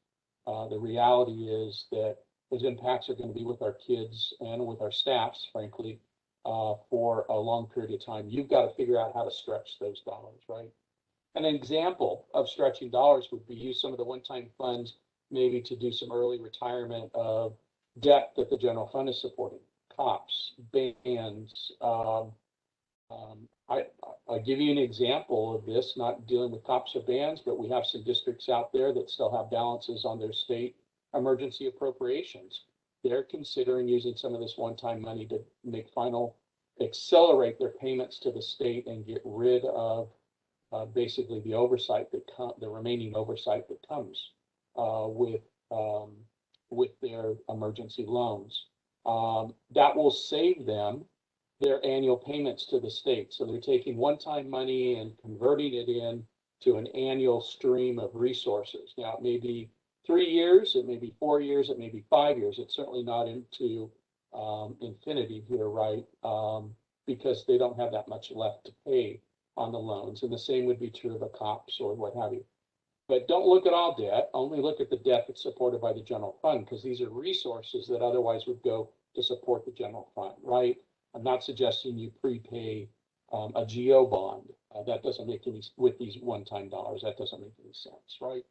The reality is that those impacts are going to be with our kids and with our staffs, frankly, for a long period of time. You've got to figure out how to stretch those dollars, right? An example of stretching dollars would be use some of the one-time funds maybe to do some early retirement of debt that the general fund is supporting, COPS, bands. I'll give you an example of this, not dealing with COPS or bands, but we have some districts out there that still have balances on their state emergency appropriations. They're considering using some of this one-time money to accelerate their payments to the state and get rid of basically the oversight the remaining oversight that comes with their emergency loans. That will save them their annual payments to the state. So they're taking one-time money and converting it into an annual stream of resources. Now, it may be 3 years, it may be 4 years, it may be 5 years. It's certainly not into infinity here, right? Because they don't have that much left to pay on the loans. And the same would be true of a COPS or what have you. But don't look at all debt, only look at the debt that's supported by the general fund, because these are resources that otherwise would go to support the general fund, right? I'm not suggesting you prepay a GO bond. That doesn't make any, with these one-time dollars, that doesn't make any sense, right?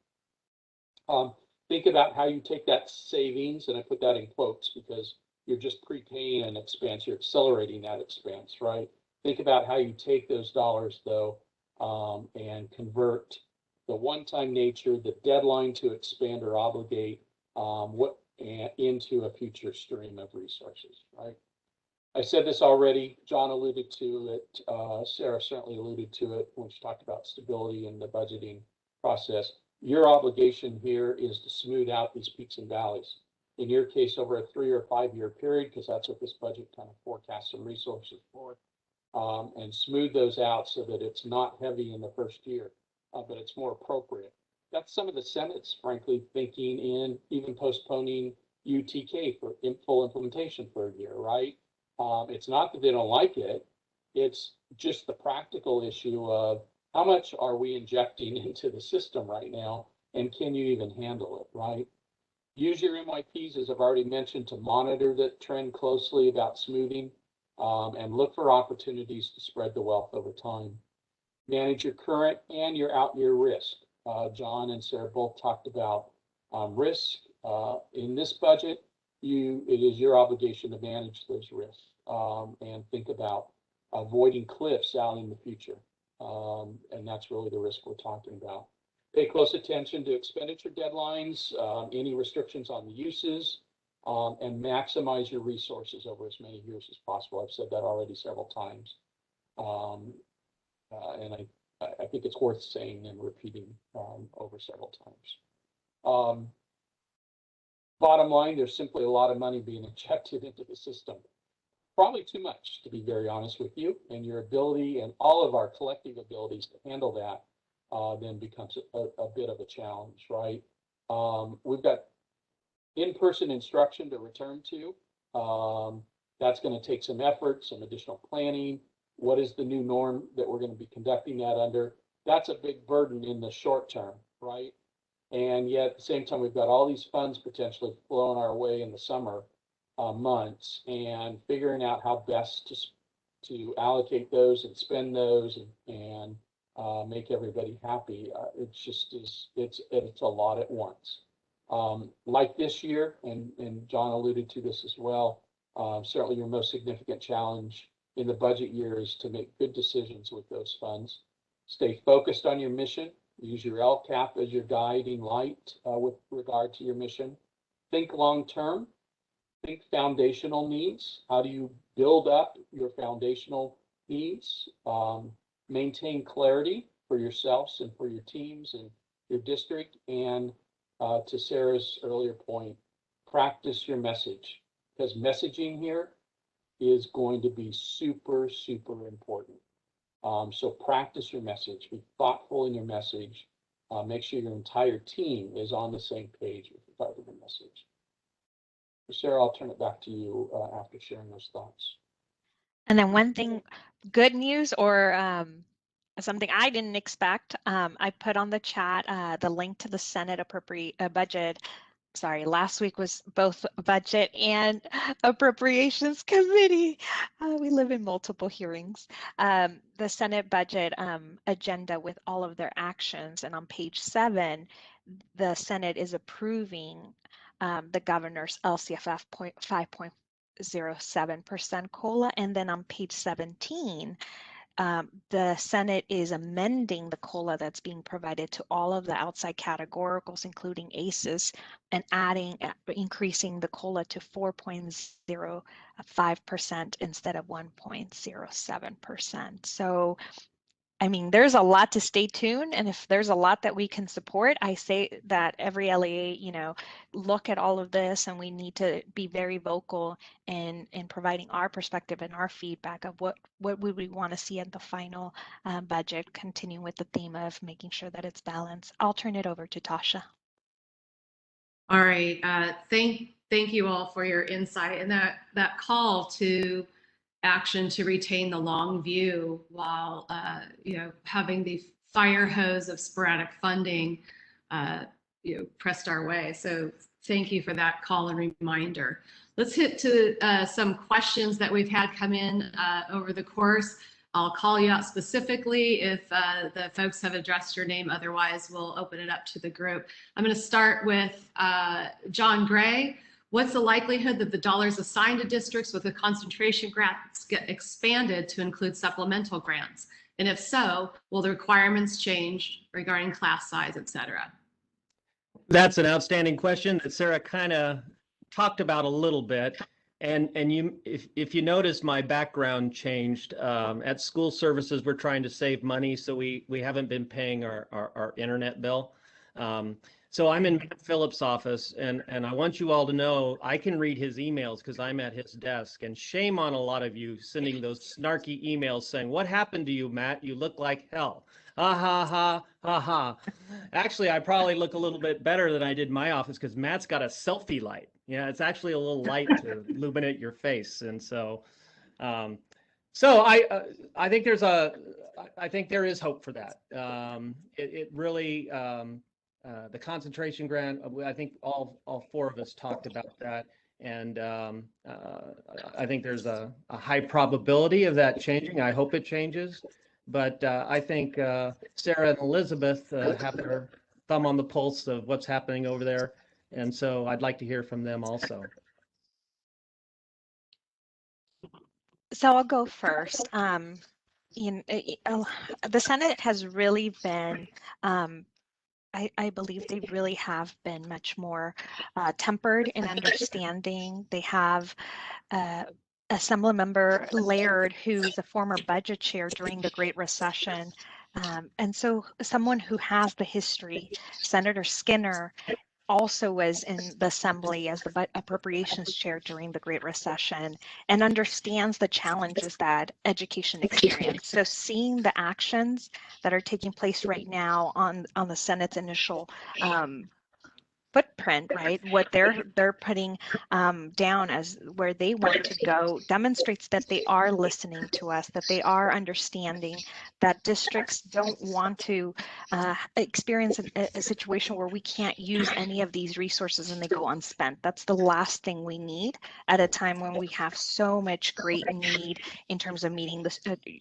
Think about how you take that savings, and I put that in quotes because you're just prepaying an expense, you're accelerating that expense, right? Think about how you take those dollars, though, and convert the one-time nature, the deadline to expand or obligate into a future stream of resources, right? I said this already, John alluded to it, Sarah certainly alluded to it when she talked about stability in the budgeting process. Your obligation here is to smooth out these peaks and valleys. In your case, over a 3 or 5 year period, because that's what this budget kind of forecasts some resources for, and smooth those out so that it's not heavy in the first year, but it's more appropriate. That's some of the Senate's, frankly, thinking in even postponing UTK for full implementation for a year, right? It's not that they don't like it. It's just the practical issue of how much are we injecting into the system right now, and can you even handle it, right? Use your MYPs, as I've already mentioned, to monitor the trend closely about smoothing, and look for opportunities to spread the wealth over time. Manage your current and your out-year risk. John and Sarah both talked about risk. In this budget, it is your obligation to manage those risks and think about avoiding cliffs out in the future. And that's really the risk we're talking about. Pay close attention to expenditure deadlines, any restrictions on the uses, and maximize your resources over as many years as possible. I've said that already several times. And I think it's worth saying and repeating over several times. Bottom line, there's simply a lot of money being injected into the system. Probably too much, to be very honest with you, and your ability and all of our collective abilities to handle that then becomes a bit of a challenge, right? We've got in-person instruction to return to. That's going to take some effort, some additional planning. What is the new norm that we're going to be conducting that under? That's a big burden in the short term, right? And yet at the same time, we've got all these funds potentially flowing our way in the summer months, and figuring out how best to allocate those and spend those and make everybody happy. It's a lot at once. Like this year, and John alluded to this as well, certainly your most significant challenge in the budget year is to make good decisions with those funds. Stay focused on your mission. Use your LCAP as your guiding light with regard to your mission. Think long-term. Think foundational needs. How do you build up your foundational needs? Maintain clarity for yourselves and for your teams and your district. And to Sarah's earlier point, practice your message, because messaging here is going to be super, super important. So practice your message, be thoughtful in your message, make sure your entire team is on the same page with regard to the message. So Sarah, I'll turn it back to you after sharing those thoughts. And then one thing, good news or something I didn't expect, I put on the chat the link to the Senate budget. Sorry, last week was both budget and appropriations committee. We live in multiple hearings. The Senate budget agenda with all of their actions, and on page 7, the Senate is approving the governor's LCFF 5.07% COLA, and then on page 17, the Senate is amending the COLA that's being provided to all of the outside categoricals, including ACEs, and increasing the COLA to 4.05% instead of 1.07%. So, I mean, there's a lot to stay tuned, and if there's a lot that we can support, I say that every LEA, look at all of this, and we need to be very vocal in providing our perspective and our feedback of what would we want to see in the final budget, continuing with the theme of making sure that it's balanced. I'll turn it over to Tasha. All right, thank you all for your insight and that call to action to retain the long view while having the fire hose of sporadic funding pressed our way. So thank you for that call and reminder. Let's hit to some questions that we've had come in over the course. I'll call you out specifically if the folks have addressed your name. Otherwise, we'll open it up to the group. I'm going to start with John Gray. What's the likelihood that the dollars assigned to districts with the concentration grants get expanded to include supplemental grants? And if so, will the requirements change regarding class size, et cetera? That's an outstanding question that Sarah kind of talked about a little bit. And if you notice, my background changed. At school services, we're trying to save money, so we haven't been paying our internet bill. So I'm in Matt Phillips' office, and I want you all to know I can read his emails because I'm at his desk. And shame on a lot of you sending those snarky emails saying, "What happened to you, Matt? You look like hell." Ha ha ha ha ha. Actually, I probably look a little bit better than I did in my office because Matt's got a selfie light. Yeah, it's actually a little light to illuminate your face, and so I think there is hope for that. It really. The concentration grant, I think all 4 of us talked about that, and I think there's a high probability of that changing. I hope it changes, but I think Sarah and Elizabeth have their thumb on the pulse of what's happening over there, and so I'd like to hear from them also. So I'll go first. The Senate has really been I believe they really have been much more tempered in understanding. They have Assemblymember Laird, who's a former budget chair during the Great Recession. And so someone who has the history. Senator Skinner also was in the Assembly as the appropriations chair during the Great Recession and understands the challenges that education experienced. So seeing the actions that are taking place right now on the Senate's initial footprint, right? What they're putting down as where they want to go demonstrates that they are listening to us, that they are understanding that districts don't want to experience a situation where we can't use any of these resources and they go unspent. That's the last thing we need at a time when we have so much great need in terms of meeting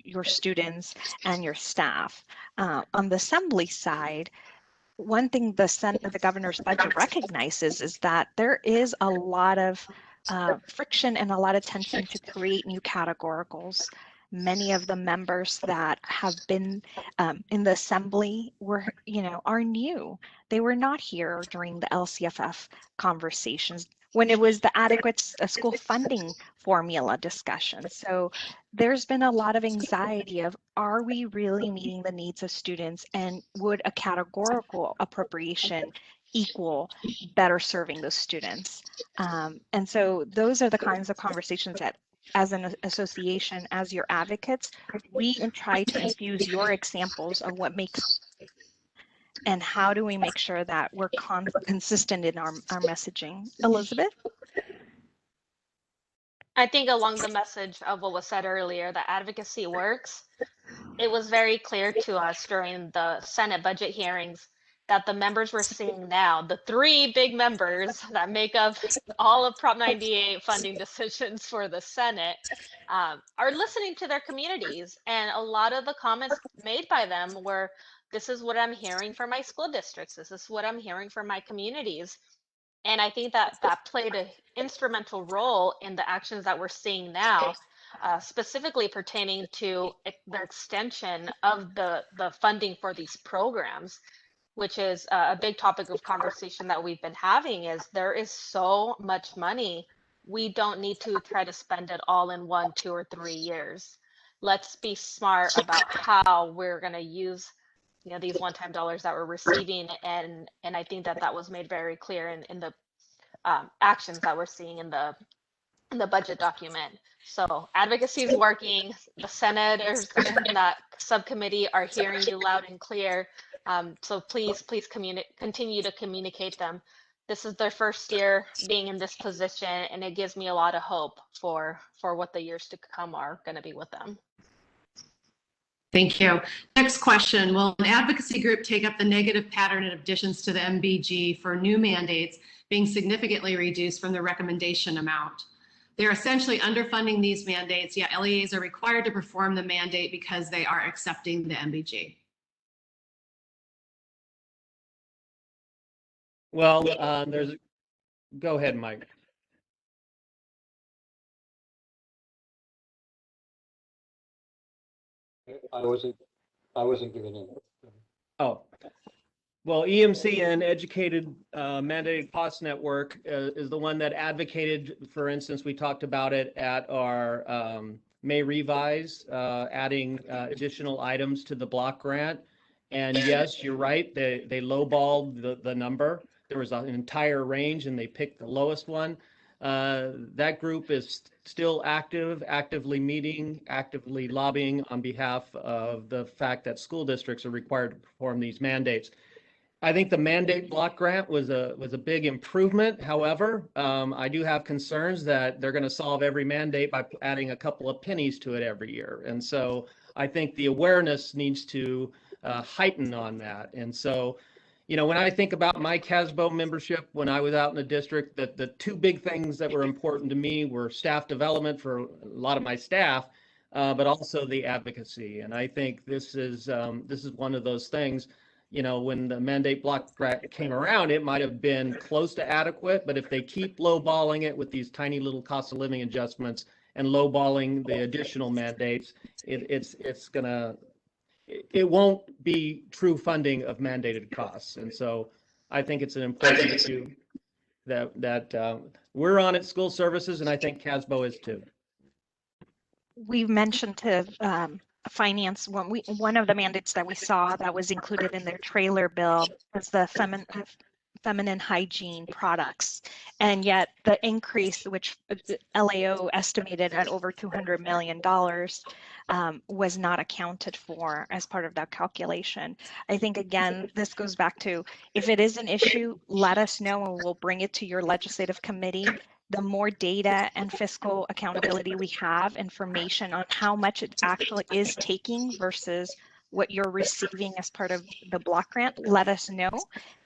your students and your staff. On the Assembly side, one thing the governor's budget recognizes is that there is a lot of friction and a lot of tension to create new categoricals. Many of the members that have been in the assembly are new. They were not here during the LCFF conversations when it was the adequate school funding formula discussion. So there's been a lot of anxiety of, are we really meeting the needs of students, and would a categorical appropriation equal better serving those students? And so those are the kinds of conversations that, as an association, as your advocates, we try to infuse your examples of what makes, and how do we make sure that we're consistent in our messaging. Elizabeth? I think along the message of what was said earlier, that advocacy works. It was very clear to us during the Senate budget hearings that the members we're seeing now, the three big members that make up all of Prop 98 funding decisions for the Senate, are listening to their communities. And a lot of the comments made by them were, this is what I'm hearing from my school districts. This is what I'm hearing from my communities. And I think that that played an instrumental role in the actions that we're seeing now, specifically pertaining to the extension of the funding for these programs, which is a big topic of conversation that we've been having. Is there is so much money. We don't need to try to spend it all in 1, 2, or 3 years. Let's be smart about how we're going to use these one-time dollars that we're receiving, and I think that that was made very clear in the actions that we're seeing in the budget document. So advocacy is working. The senators in that subcommittee are hearing you loud and clear. So please continue to communicate them. This is their first year being in this position, and it gives me a lot of hope for what the years to come are going to be with them. Thank you. Next question. Will an advocacy group take up the negative pattern of additions to the MBG for new mandates being significantly reduced from the recommendation amount? They're essentially underfunding these mandates, yet LEAs are required to perform the mandate because they are accepting the MBG. Well, go ahead, Mike. I wasn't giving in. Oh, well, EMC and Educated Mandated Cost Network is the one that advocated. For instance, we talked about it at our May revise, adding additional items to the block grant. And yes, you're right, they lowballed the number. There was an entire range and they picked the lowest one. That group is still actively meeting, actively lobbying on behalf of the fact that school districts are required to perform these mandates. I think the mandate block grant was a big improvement. However, I do have concerns that they're going to solve every mandate by adding a couple of pennies to it every year. And so I think the awareness needs to heighten on that. And so, when I think about my CASBO membership, when I was out in the district, the two big things that were important to me were staff development for a lot of my staff, but also the advocacy. And I think this is one of those things. When the mandate block grant came around, it might have been close to adequate, but if they keep lowballing it with these tiny little cost of living adjustments and lowballing the additional mandates, it won't be true funding of mandated costs. And so I think it's an important issue that we're on at school services, and I think CASBO is too. We've mentioned to finance, one of the mandates that we saw that was included in their trailer bill was the feminine hygiene products. And yet the increase, which LAO estimated at over $200 million, was not accounted for as part of that calculation. I think, again, this goes back to, if it is an issue, let us know and we'll bring it to your legislative committee. The more data and fiscal accountability we have, information on how much it actually is taking versus what you're receiving as part of the block grant, let us know.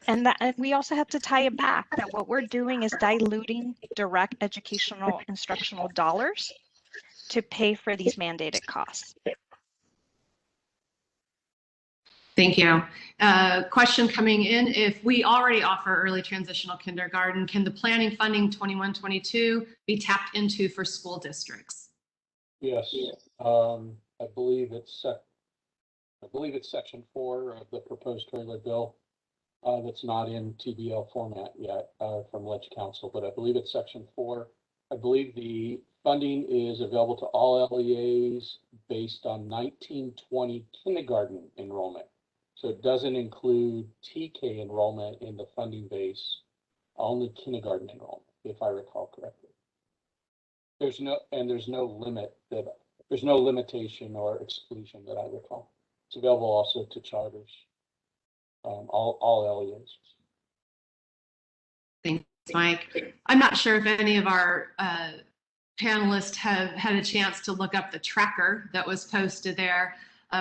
And we also have to tie it back that what we're doing is diluting direct educational instructional dollars to pay for these mandated costs. Thank you. Question coming in, if we already offer early transitional kindergarten, can the planning funding 21-22 be tapped into for school districts? Yes, I believe it's section 4 of the proposed trailer bill. That's not in TBL format yet from Ledge Council, but I believe it's section 4. I believe the funding is available to all LEAs based on 1920 kindergarten enrollment. So it doesn't include TK enrollment in the funding base, only kindergarten enrollment, if I recall correctly. There's no limitation or exclusion that I recall. It's available also to charters, all LEAs. Thanks, Mike. I'm not sure if any of our panelists have had a chance to look up the tracker that was posted there.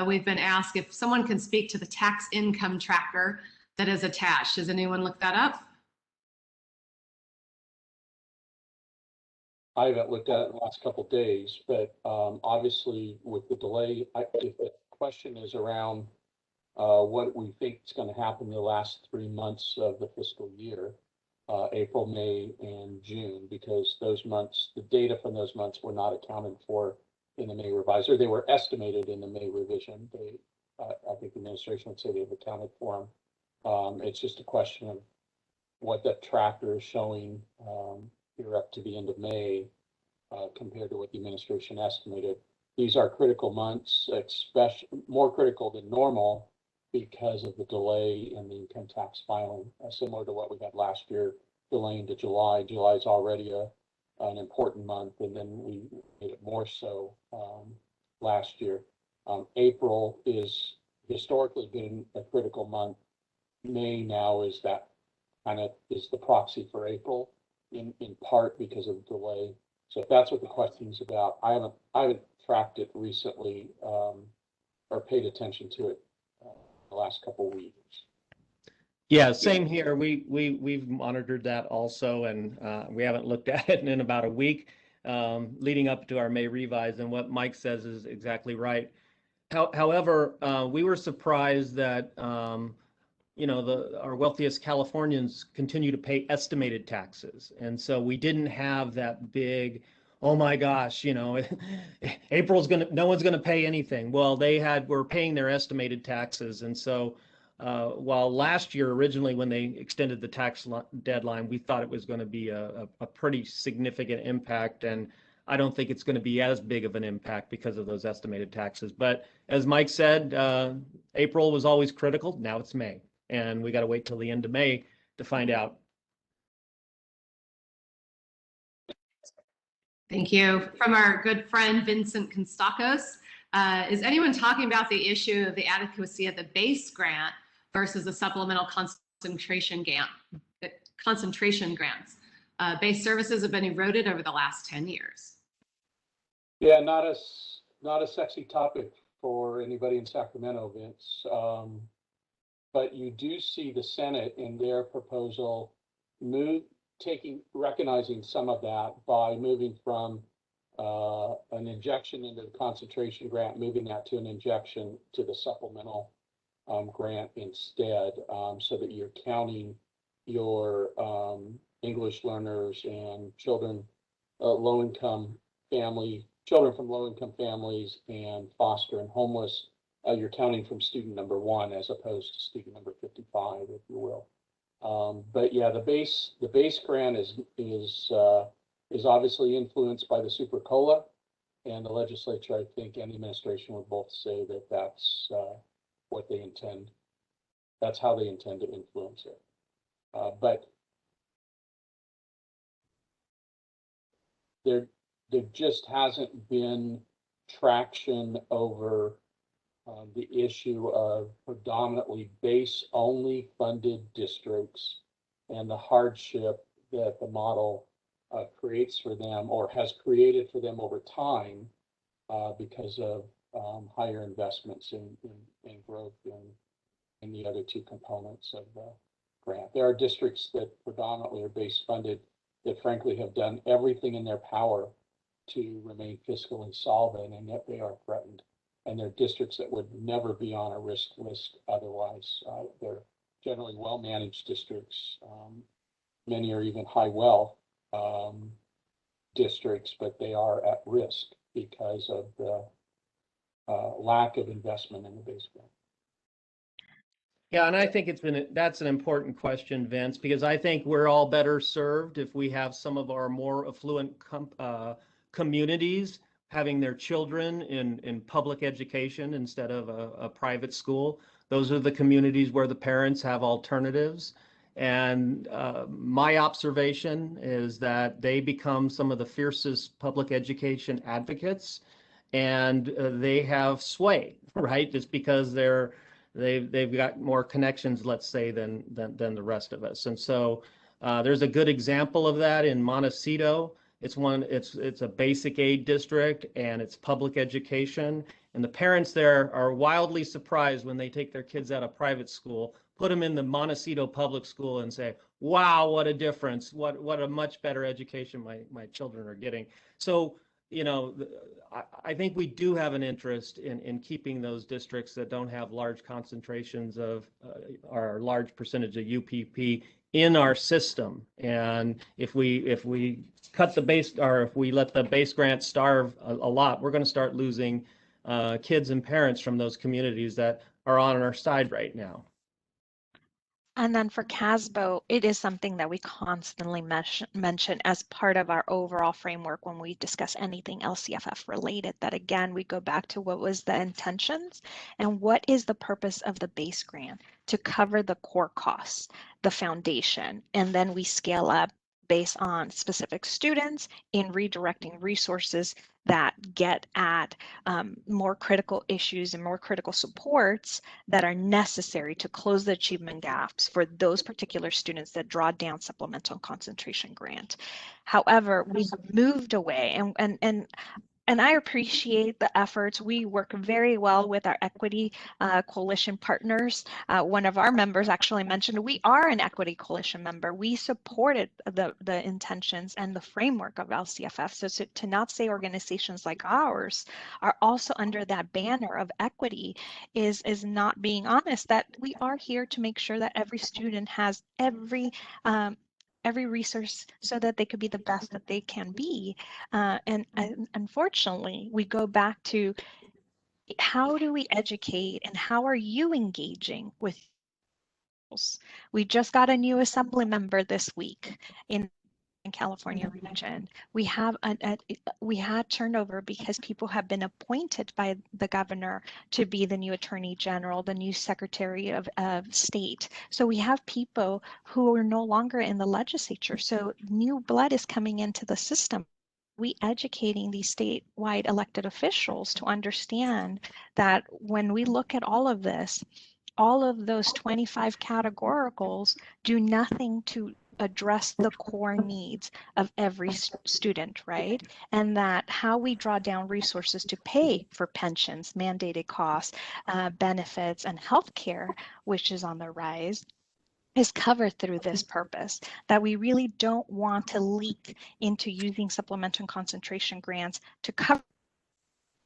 We've been asked if someone can speak to the tax income tracker that is attached. Has anyone looked that up? I haven't looked at it in the last couple of days, but obviously with the delay, if the question is around what we think is going to happen in the last 3 months of the fiscal year, April, May, and June, because those months, the data from those months were not accounted for in the May revisor. They were estimated in the May revision. I think the administration would say they've accounted for them. It's just a question of what that tracker is showing here up to the end of May compared to what the administration estimated. These are critical months, especially more critical than normal because of the delay in the income tax filing, similar to what we had last year, delaying to July. July is already an important month, and then we made it more so last year. April is historically been a critical month. May now is that kind of is the proxy for April in part because of the delay. So if that's what the question is about, I haven't tracked it recently or paid attention to it the last couple of weeks. Yeah, same here. We've monitored that also, and we haven't looked at it in about a week leading up to our May revise. And what Mike says is exactly right. However, we were surprised that our wealthiest Californians continue to pay estimated taxes, and so we didn't have that big, oh my gosh, April's no one's gonna pay anything. Well, were paying their estimated taxes, and so while last year originally when they extended the tax deadline, we thought it was going to be a pretty significant impact, and I don't think it's going to be as big of an impact because of those estimated taxes. But as Mike said, April was always critical. Now it's May, and we got to wait till the end of May to find out. Thank you. From our good friend Vincent Konstakos, is anyone talking about the issue of the adequacy of the base grant versus the supplemental concentration grants? Base services have been eroded over the last 10 years. Yeah, not a sexy topic for anybody in Sacramento, Vince. But you do see the Senate in their proposal recognizing some of that by moving from an injection into the concentration grant, moving that to an injection to the supplemental grant instead, so that you're counting your English learners and children from low-income families and foster and homeless. You're counting from student number 1 as opposed to student number 55, if you will. But yeah, the base grant is obviously influenced by the Super COLA, and the legislature, I think, and the administration would both say that that's what they intend. That's how they intend to influence it. But there just hasn't been traction over the issue of predominantly base-only funded districts and the hardship that the model creates for them or has created for them over time because of higher investments in growth in the other 2 components of the grant. There are districts that predominantly are base funded that frankly have done everything in their power to remain fiscally solvent, and yet they are threatened and they're districts that would never be on a risk list otherwise. They're generally well-managed districts. Many are even high wealth districts, but they are at risk because of the lack of investment in the base grant. Yeah, and I think that's an important question, Vince, because I think we're all better served if we have some of our more affluent communities having their children in public education instead of a private school. Those are the communities where the parents have alternatives. And my observation is that they become some of the fiercest public education advocates, and they have sway, right? Just because they've got more connections, let's say, than the rest of us. And so there's a good example of that in Montecito. It's a basic aid district, and it's public education. And the parents there are wildly surprised when they take their kids out of private school, put them in the Montecito public school, and say, "Wow, what a difference! What a much better education my children are getting." So, you know, I think we do have an interest in keeping those districts that don't have large concentrations of or a large percentage of UPP in our system. And if we cut the base, or if we let the base grant starve a lot, we're going to start losing kids and parents from those communities that are on our side right now. And then for CASBO, it is something that we constantly mention as part of our overall framework when we discuss anything LCFF related, that again, we go back to what was the intentions and what is the purpose of the base grant: to cover the core costs, the foundation, and then we scale up based on specific students in redirecting resources that get at more critical issues and more critical supports that are necessary to close the achievement gaps for those particular students that draw down supplemental concentration grant. However, we've moved away, and I appreciate the efforts. We work very well with our equity coalition partners. One of our members actually mentioned we are an equity coalition member. We supported the intentions and the framework of LCFF. So to not say organizations like ours are also under that banner of equity is not being honest, that we are here to make sure that every student has every resource so that they could be the best that they can be. And unfortunately, we go back to how do we educate and how are you engaging with? We just got a new assembly member this week in California region. We have we had turnover because people have been appointed by the governor to be the new attorney general, the new secretary of state. So we have people who are no longer in the legislature. So new blood is coming into the system. We educating these statewide elected officials to understand that when we look at all of this, all of those 25 categoricals do nothing to address the core needs of every student, right? And that how we draw down resources to pay for pensions, mandated costs, benefits, and healthcare, which is on the rise, is covered through this purpose, that we really don't want to leak into using supplemental concentration grants to cover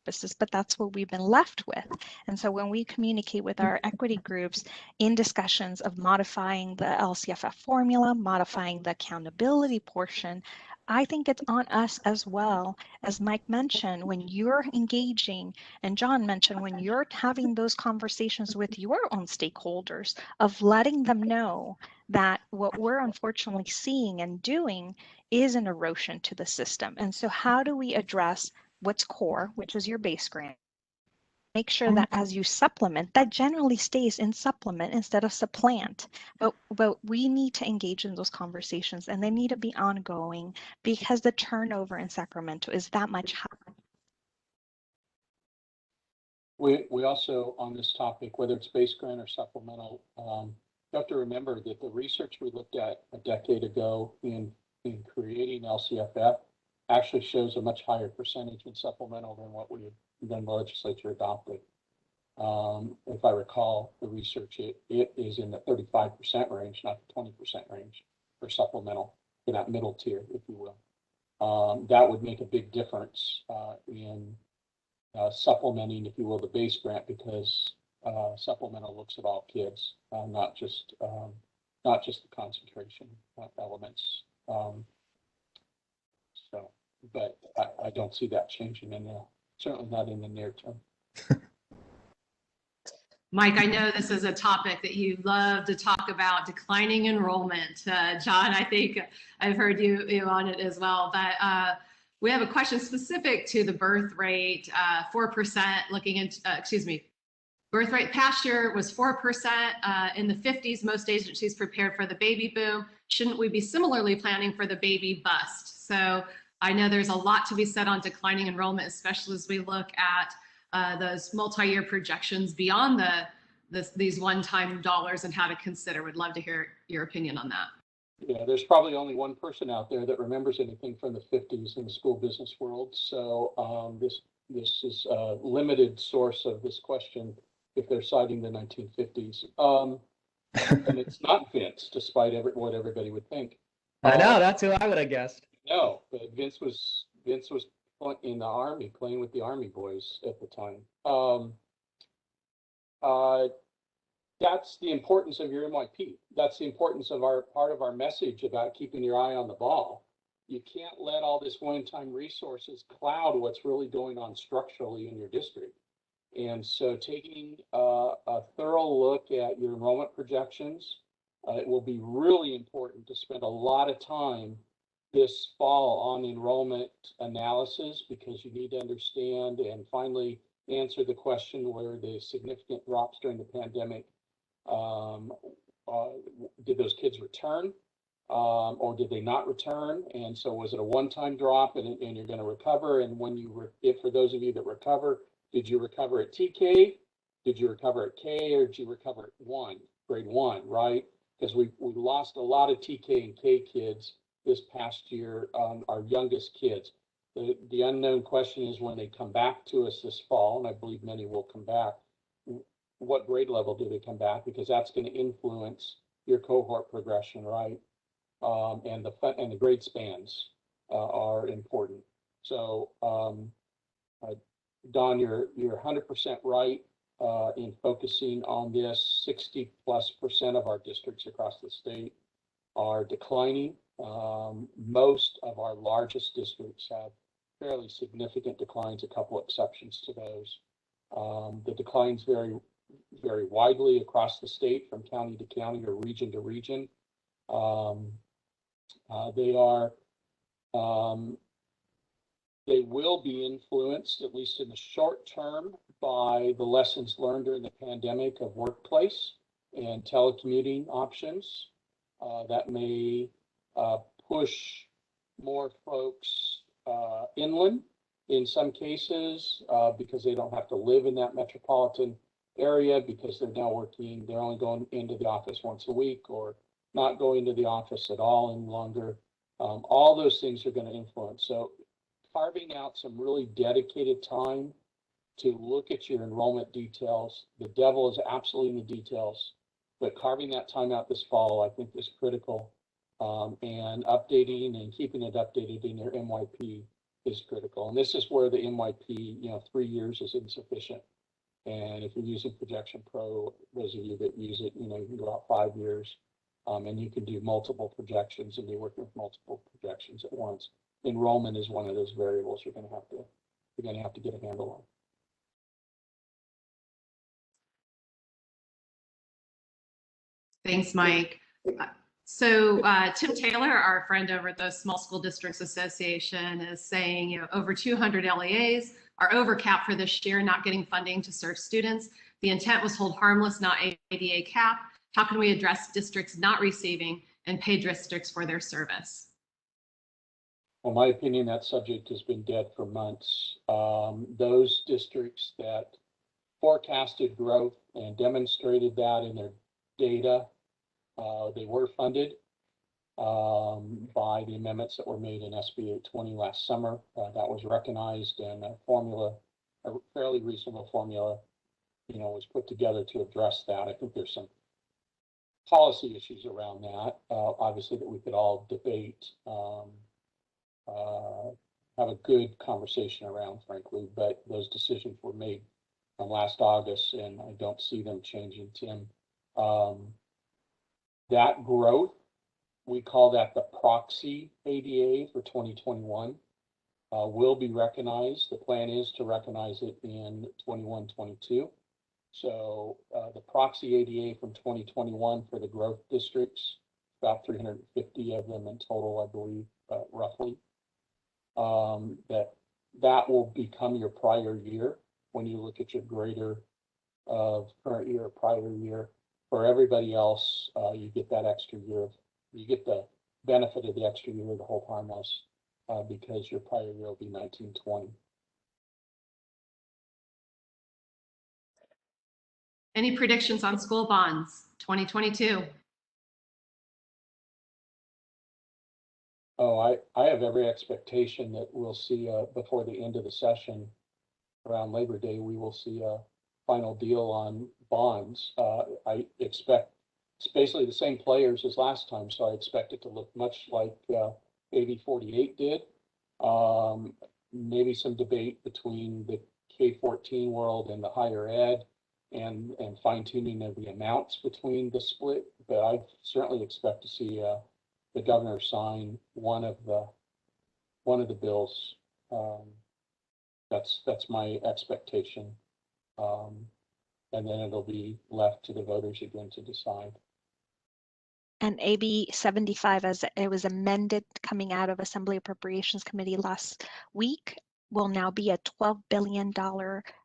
purposes, but that's what we've been left with. And so when we communicate with our equity groups in discussions of modifying the LCFF formula, modifying the accountability portion, I think it's on us as well. As Mike mentioned, when you're engaging, and John mentioned, when you're having those conversations with your own stakeholders, of letting them know that what we're unfortunately seeing and doing is an erosion to the system. And so how do we address what's core, which is your base grant? Make sure that as you supplement, that generally stays in supplement instead of supplant. But we need to engage in those conversations, and they need to be ongoing because the turnover in Sacramento is that much higher. We also, on this topic, whether it's base grant or supplemental, you have to remember that the research we looked at a decade ago in creating LCFF actually shows a much higher percentage in supplemental than the legislature adopted. If I recall the research, it is in the 35% range, not the 20% range for supplemental, for that middle tier, if you will. That would make a big difference in supplementing, if you will, the base grant, because supplemental looks at all kids, not just the concentration elements. But I don't see that changing certainly not in the near term. Mike, I know this is a topic that you love to talk about, declining enrollment. John, I think I've heard you on it as well, but we have a question specific to the birth rate, 4% looking into, birth rate past year was 4%. In the 50s, most agencies prepared for the baby boom. Shouldn't we be similarly planning for the baby bust? So I know there's a lot to be said on declining enrollment, especially as we look at those multi-year projections beyond these one-time dollars and how to consider. Would love to hear your opinion on that. Yeah, there's probably only one person out there that remembers anything from the 50s in the school business world. So this is a limited source of this question if they're citing the 1950s. And it's not Vince, despite what everybody would think. I know, that's who I would have guessed. No, but Vince was in the Army, playing with the Army boys at the time. That's the importance of your NYP. That's the importance of part of our message about keeping your eye on the ball. You can't let all this one-time resources cloud what's really going on structurally in your district. And so taking a thorough look at your enrollment projections, it will be really important to spend a lot of time this fall on enrollment analysis, because you need to understand and finally answer the question where the significant drops during the pandemic, did those kids return or did they not return? And so was it a one-time drop and you're going to recover? And when for those of you that recover, did you recover at TK? Did you recover at K, or did you recover at grade one, right? Because we lost a lot of TK and K kids this past year, our youngest kids. The unknown question is when they come back to us this fall, and I believe many will come back, what grade level do they come back? Because that's going to influence your cohort progression, right? And the grade spans are important. So, Don, you're 100% right in focusing on this. 60+% of our districts across the state are declining. Most of our largest districts have fairly significant declines, a couple exceptions to those. The declines vary very widely across the state, from county to county or region to region. They will be influenced, at least in the short term, by the lessons learned during the pandemic of workplace and telecommuting options. That may push more folks inland in some cases because they don't have to live in that metropolitan area, because they're only going into the office once a week or not going to the office at all any longer. All those things are going to influence. So carving out some really dedicated time to look at your enrollment details. The devil is absolutely in the details, but carving that time out this fall, I think, is critical. And updating and keeping it updated in your NYP is critical. And this is where the NYP, 3 years is insufficient. And if you're using Projection Pro, those of you that use it, you can go out 5 years, and you can do multiple projections and be working with multiple projections at once. Enrollment is one of those variables you're going to have to get a handle on. Thanks, Mike. So Tim Taylor, our friend over at the Small School Districts Association, is saying, over 200 LEAs are overcapped for this year, not getting funding to serve students. The intent was hold harmless, not ADA cap. How can we address districts not receiving and pay districts for their service? Well, my opinion, that subject has been dead for months. Those districts that forecasted growth and demonstrated that in their data, they were funded by the amendments that were made in SB 820 last summer. That was recognized, and a fairly reasonable formula, was put together to address that. I think there's some policy issues around that, obviously, that we could all debate. have a good conversation around, frankly, but those decisions were made from last August, and I don't see them changing, Tim. That growth, we call that the proxy ADA for 2021, will be recognized. The plan is to recognize it in 21-22. So the proxy ADA from 2021 for the growth districts, about 350 of them in total, I believe, roughly. That will become your prior year when you look at your grader of current year, prior year. For everybody else, you get that extra year. You get the benefit of the extra year the whole time else because your prior year will be 19-20. Any predictions on school bonds 2022? Oh, I have every expectation that we'll see before the end of the session around Labor Day, we will see a final deal on bonds. I expect it's basically the same players as last time, so I expect it to look much like AB 48 did. Maybe some debate between the K-14 world and the higher ed and fine tuning of the amounts between the split, but I certainly expect to see the governor sign one of the bills. That's my expectation. And then it'll be left to the voters again to decide. And AB 75, as it was amended coming out of Assembly Appropriations Committee last week, will now be a $12 billion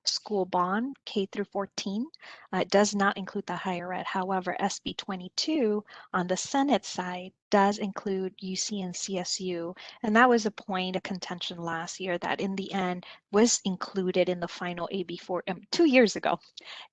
school bond, K through 14. It does not include the higher ed. However, SB 22 on the Senate side does include UC and CSU. And that was a point of contention last year that in the end was included in the final AB 4, 2 years ago,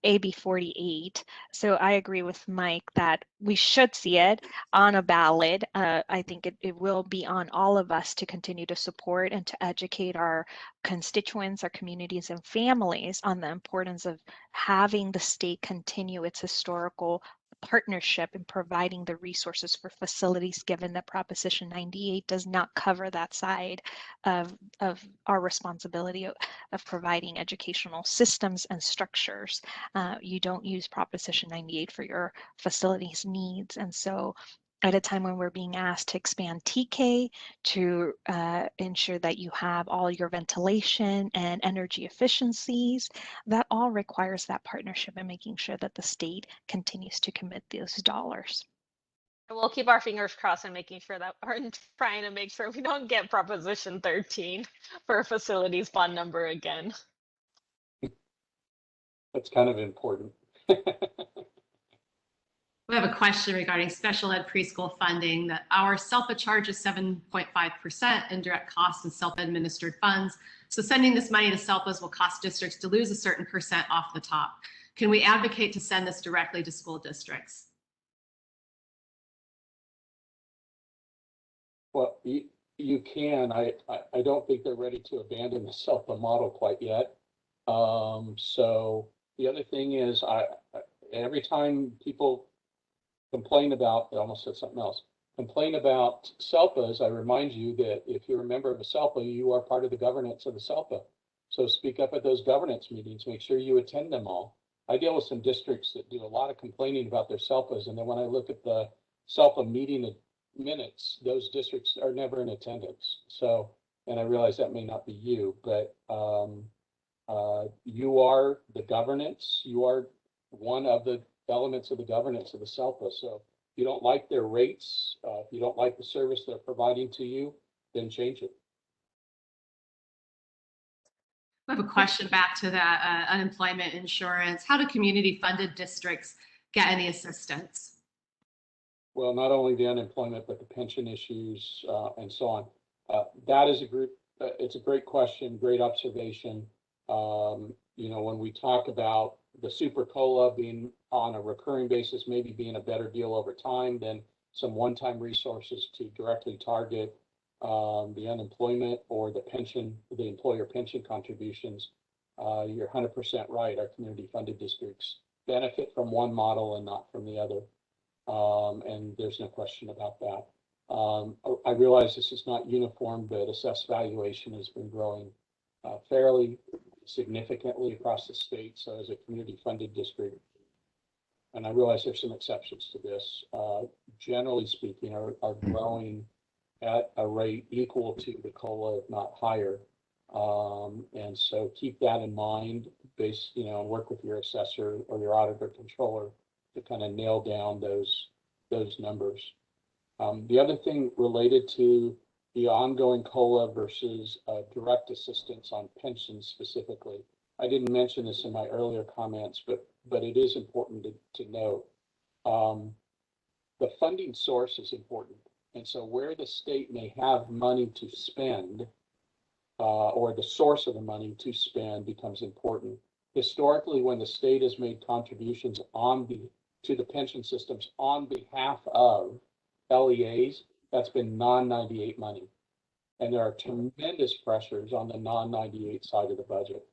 AB 48. So I agree with Mike that we should see it on a ballot. I think it will be on all of us to continue to support and to educate our constituents, our communities, and families on the importance of having the state continue its historical partnership in providing the resources for facilities, given that Proposition 98 does not cover that side of our responsibility of providing educational systems and structures. You don't use Proposition 98 for your facilities needs. And so at a time when we're being asked to expand TK to ensure that you have all your ventilation and energy efficiencies, that all requires that partnership and making sure that the state continues to commit those dollars. We'll keep our fingers crossed and making sure that we're trying to make sure we don't get Proposition 13 for facilities bond number again. That's kind of important. We have a question regarding special ed preschool funding that our SELPA charges 7.5% indirect costs and self-administered funds. So sending this money to SELPAs will cost districts to lose a certain percent off the top. Can we advocate to send this directly to school districts? Well, you can. I don't think they're ready to abandon the SELPA model quite yet. So the other thing is, every time people complain about, I almost said something else, complain about SELPAs, I remind you that if you're a member of a SELPA, you are part of the governance of the SELPA. So speak up at those governance meetings, make sure you attend them all. I deal with some districts that do a lot of complaining about their SELPAs, and then when I look at the SELPA meeting minutes, those districts are never in attendance. So, and I realize that may not be you, but you are the governance, you are one of the elements of the governance of the SELPA. So if you don't like their rates, if you don't like the service they're providing to you, then change it. I have a question back to that unemployment insurance. How do community funded districts get any assistance? Well, not only the unemployment, but the pension issues and so on. That is a group, it's a great question, great observation. You know, when we talk about the super COLA being on a recurring basis, maybe being a better deal over time than some one-time resources to directly target the unemployment or the pension, the employer pension contributions, you're 100% right. Our community funded districts benefit from one model and not from the other. And there's no question about that. I realize this is not uniform, but assessed valuation has been growing fairly significantly across the state. So as a community funded district, and I realize there's some exceptions to this, generally speaking, are growing at a rate equal to the COLA, if not higher. And so keep that in mind, and work with your assessor or your auditor controller to kind of nail down those numbers. The other thing related to the ongoing COLA versus direct assistance on pensions specifically, I didn't mention this in my earlier comments, but it is important to note. The funding source is important. And so where the state may have money to spend, or the source of the money to spend becomes important. Historically, when the state has made contributions to the pension systems on behalf of LEAs, that's been non-98 money. And there are tremendous pressures on the non-98 side of the budget.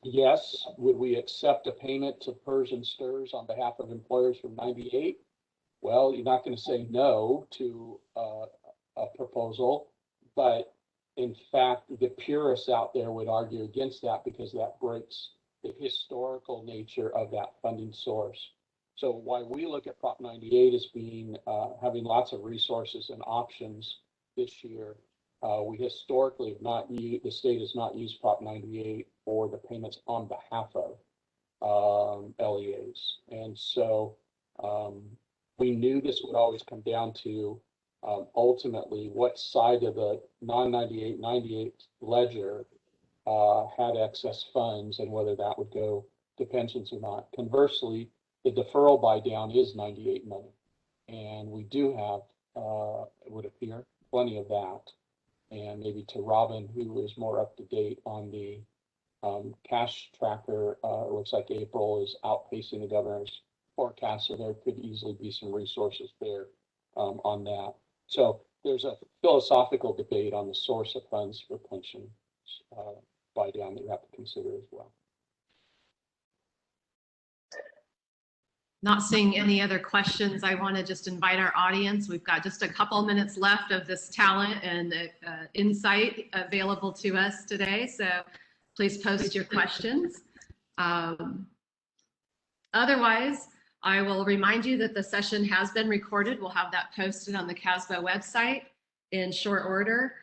Yes, would we accept a payment to PERS and STRS on behalf of employers from 98? Well, you're not going to say no to a proposal, but in fact, the purists out there would argue against that because that breaks the historical nature of that funding source. So while we look at Prop 98 as being having lots of resources and options this year, we historically have not used, the state has not used Prop 98 for the payments on behalf of LEAs. And so we knew this would always come down to ultimately what side of the non-98, 98 ledger had excess funds and whether that would go to pensions or not. Conversely, the deferral buy down is 98 money. And we do have, it would appear, plenty of that. And maybe to Robin, who is more up to date on the cash tracker, it looks like April is outpacing the governor's forecast, so there could easily be some resources there on that. So there's a philosophical debate on the source of funds for pension buy down that you have to consider as well. Not seeing any other questions, I want to just invite our audience. We've got just a couple minutes left of this talent and insight available to us today. So please post your questions. Otherwise, I will remind you that the session has been recorded. We'll have that posted on the CASBO website in short order.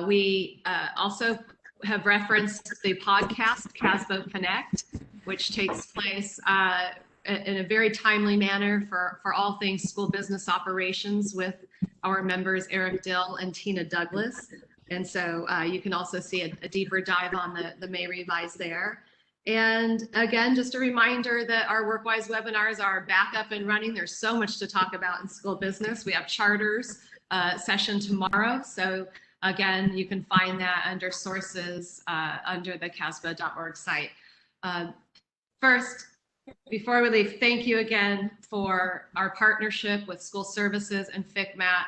We also have referenced the podcast, CASBO Connect, which takes place in a very timely manner for all things school business operations with our members, Eric Dill and Tina Douglas. And so you can also see a deeper dive on the May revise there. And again, just a reminder that our WorkWise webinars are back up and running. There's so much to talk about in school business. We have charters session tomorrow. So again, you can find that under sources under the casbo.org site. First, before we leave, thank you again for our partnership with School Services and FCMAT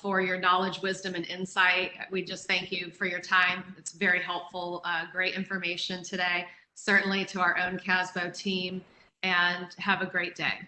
for your knowledge, wisdom, and insight. We just thank you for your time. It's very helpful, great information today, certainly to our own CASBO team, and have a great day.